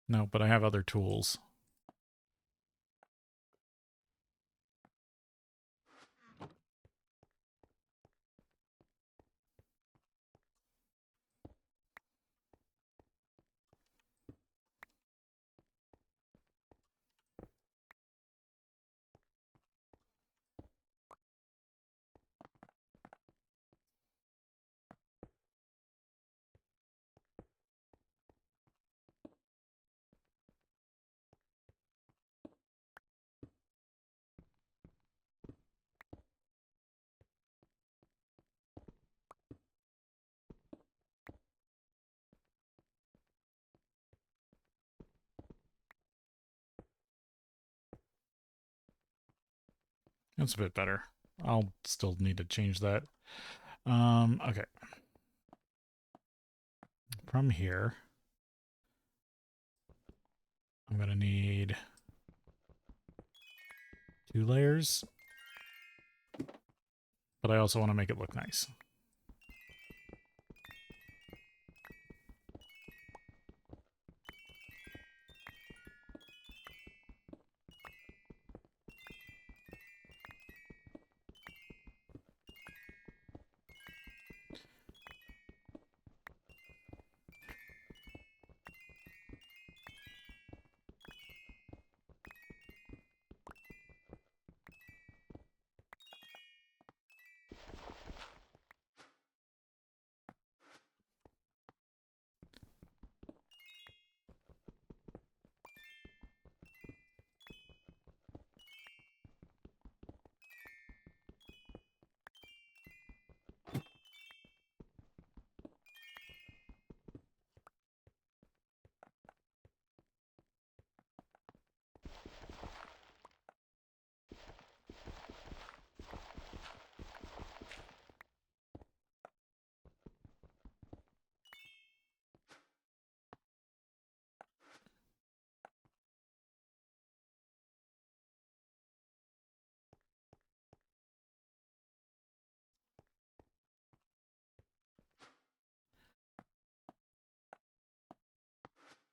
No, but I have other tools. That's a bit better. I'll still need to change that. Okay. From here, I'm gonna need 2 layers, but I also want to make it look nice.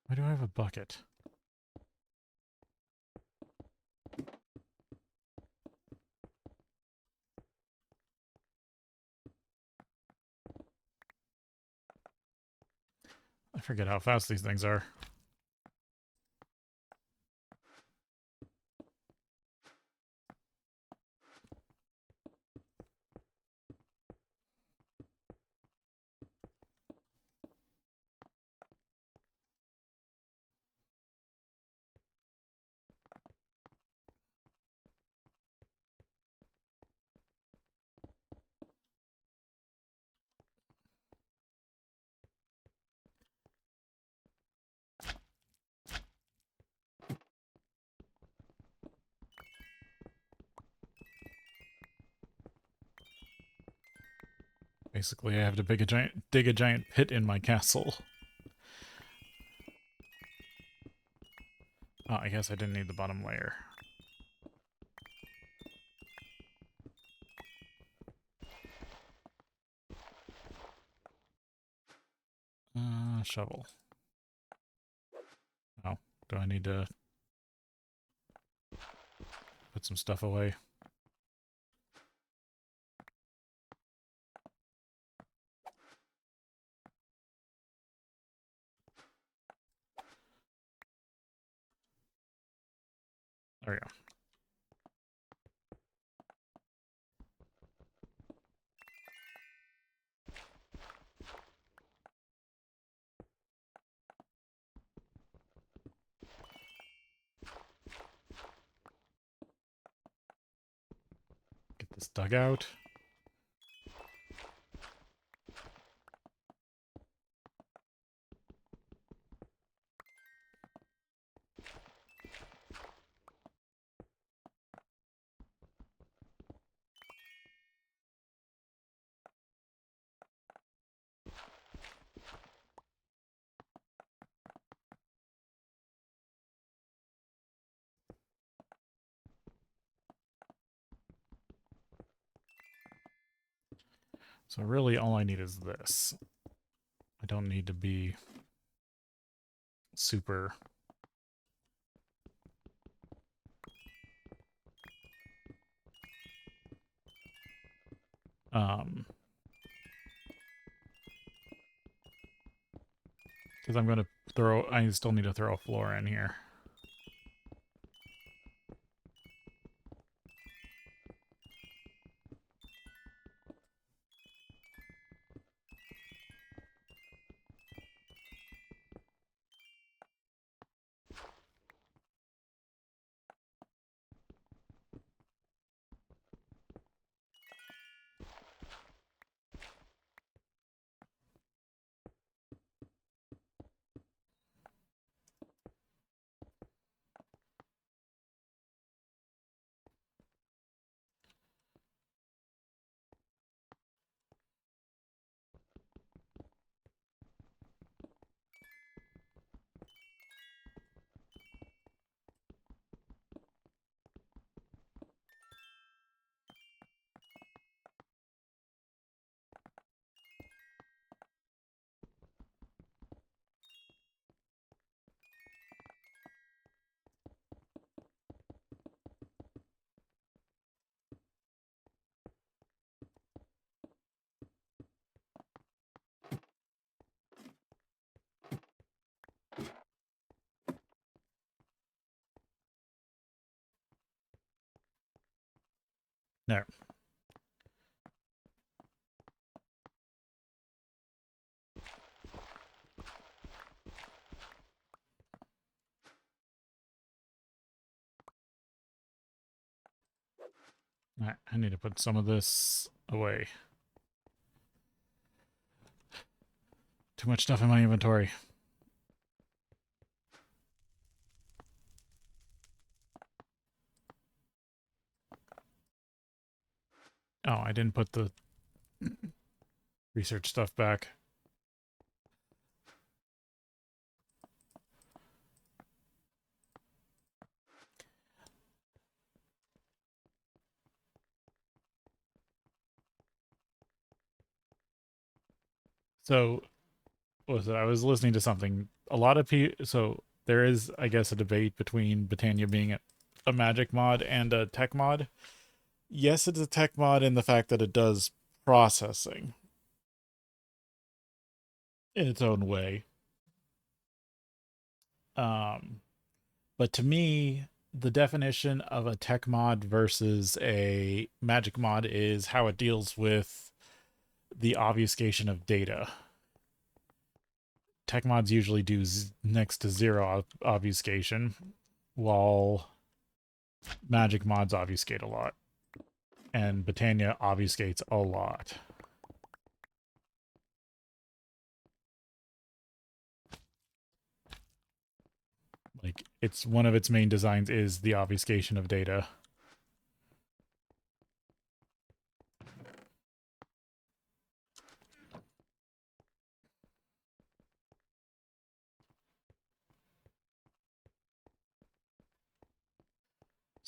Why do I have a bucket? I forget how fast these things are. Basically, I have to dig a giant pit in my castle. Oh, I guess I didn't need the bottom layer. Shovel. Oh, do I need to put some stuff away? There we go. Get this dug out. So really all I need is this. I don't need to be super because I'm going to I still need to throw a floor in here. There. All right, I need to put some of this away. Too much stuff in my inventory. Oh, I didn't put the research stuff back. So, what was it? I was listening to something. A lot of people. So there is, I guess, a debate between Britannia being a magic mod and a tech mod. Yes, it's a tech mod in the fact that it does processing in its own way. Um, but to me, the definition of a tech mod versus a magic mod is how it deals with the obfuscation of data. Tech mods usually do next to zero obfuscation, while magic mods obfuscate a lot. And Britannia obfuscates a lot. Like, it's one of its main designs is the obfuscation of data.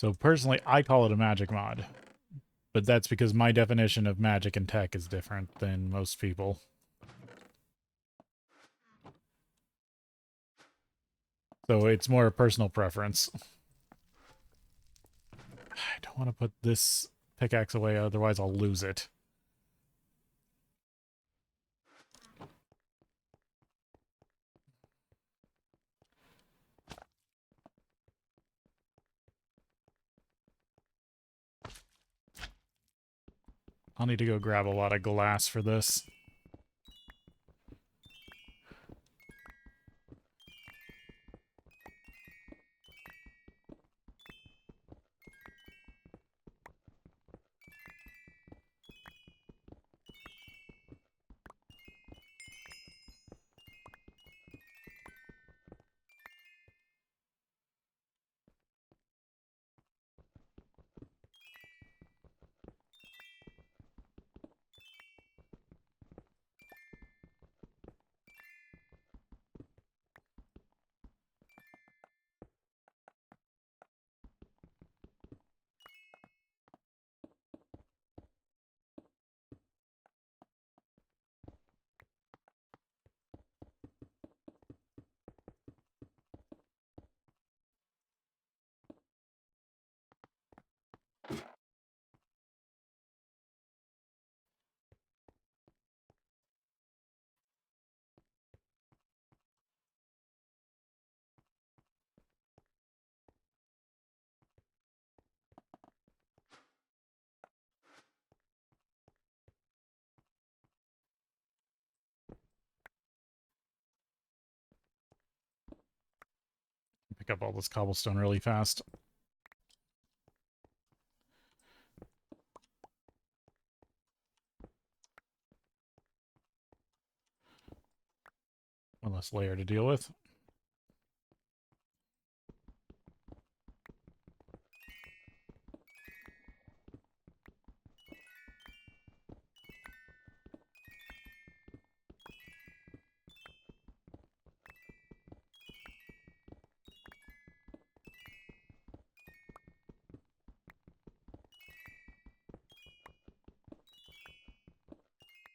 So personally, I call it a magic mod. But that's because my definition of magic and tech is different than most people. So it's more a personal preference. I don't want to put this pickaxe away, otherwise I'll lose it. I'll need to go grab a lot of glass for this. Pick up all this cobblestone really fast. One less layer to deal with.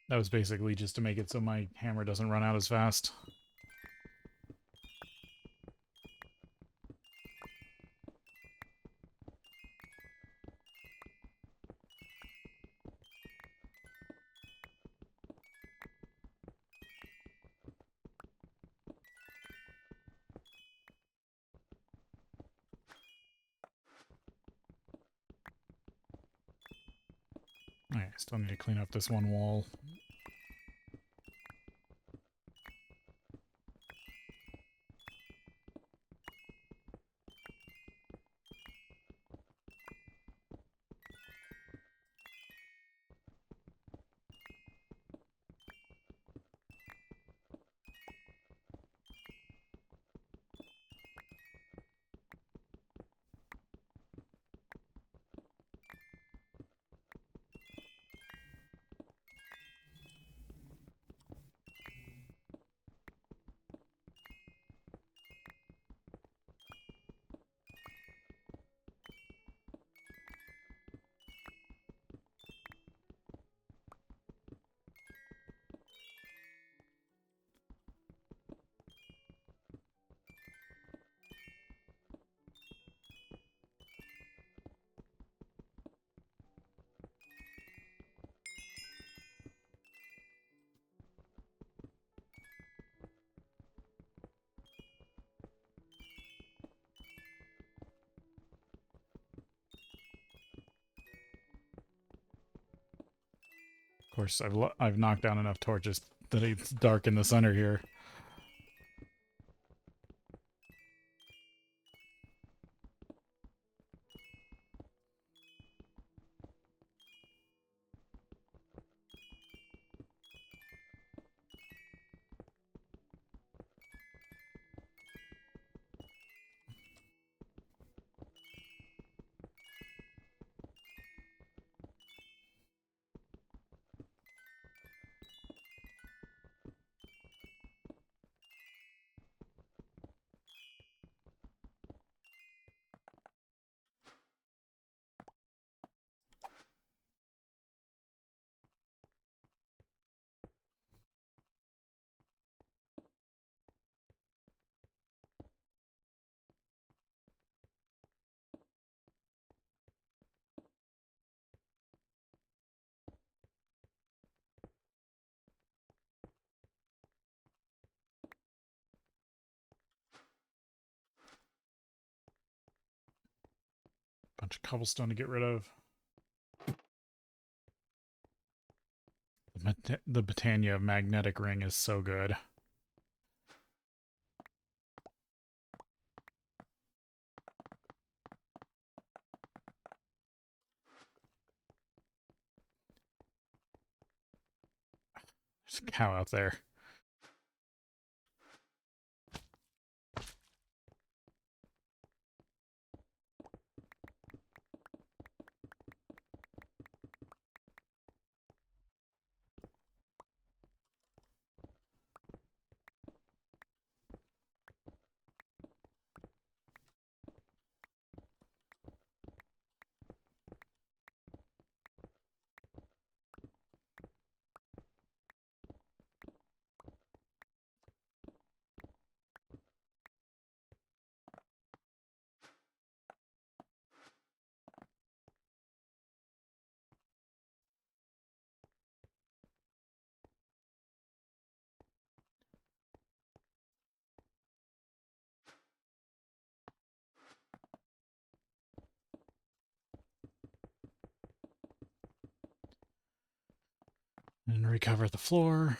That was basically just to make it so my hammer doesn't run out as fast. Alright, still need to clean up this one wall. Of course, I've knocked down enough torches that it's dark in the center here. cobblestone to get rid of. The Britannia magnetic ring is so good. There's a cow out there. And recover the floor.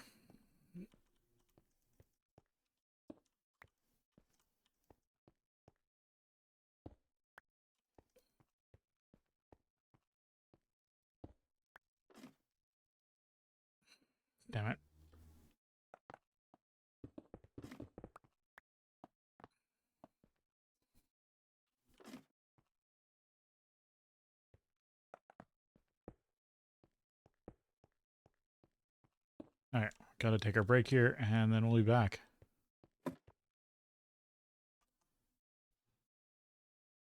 Damn it. Alright, gotta take our break here, and then we'll be back.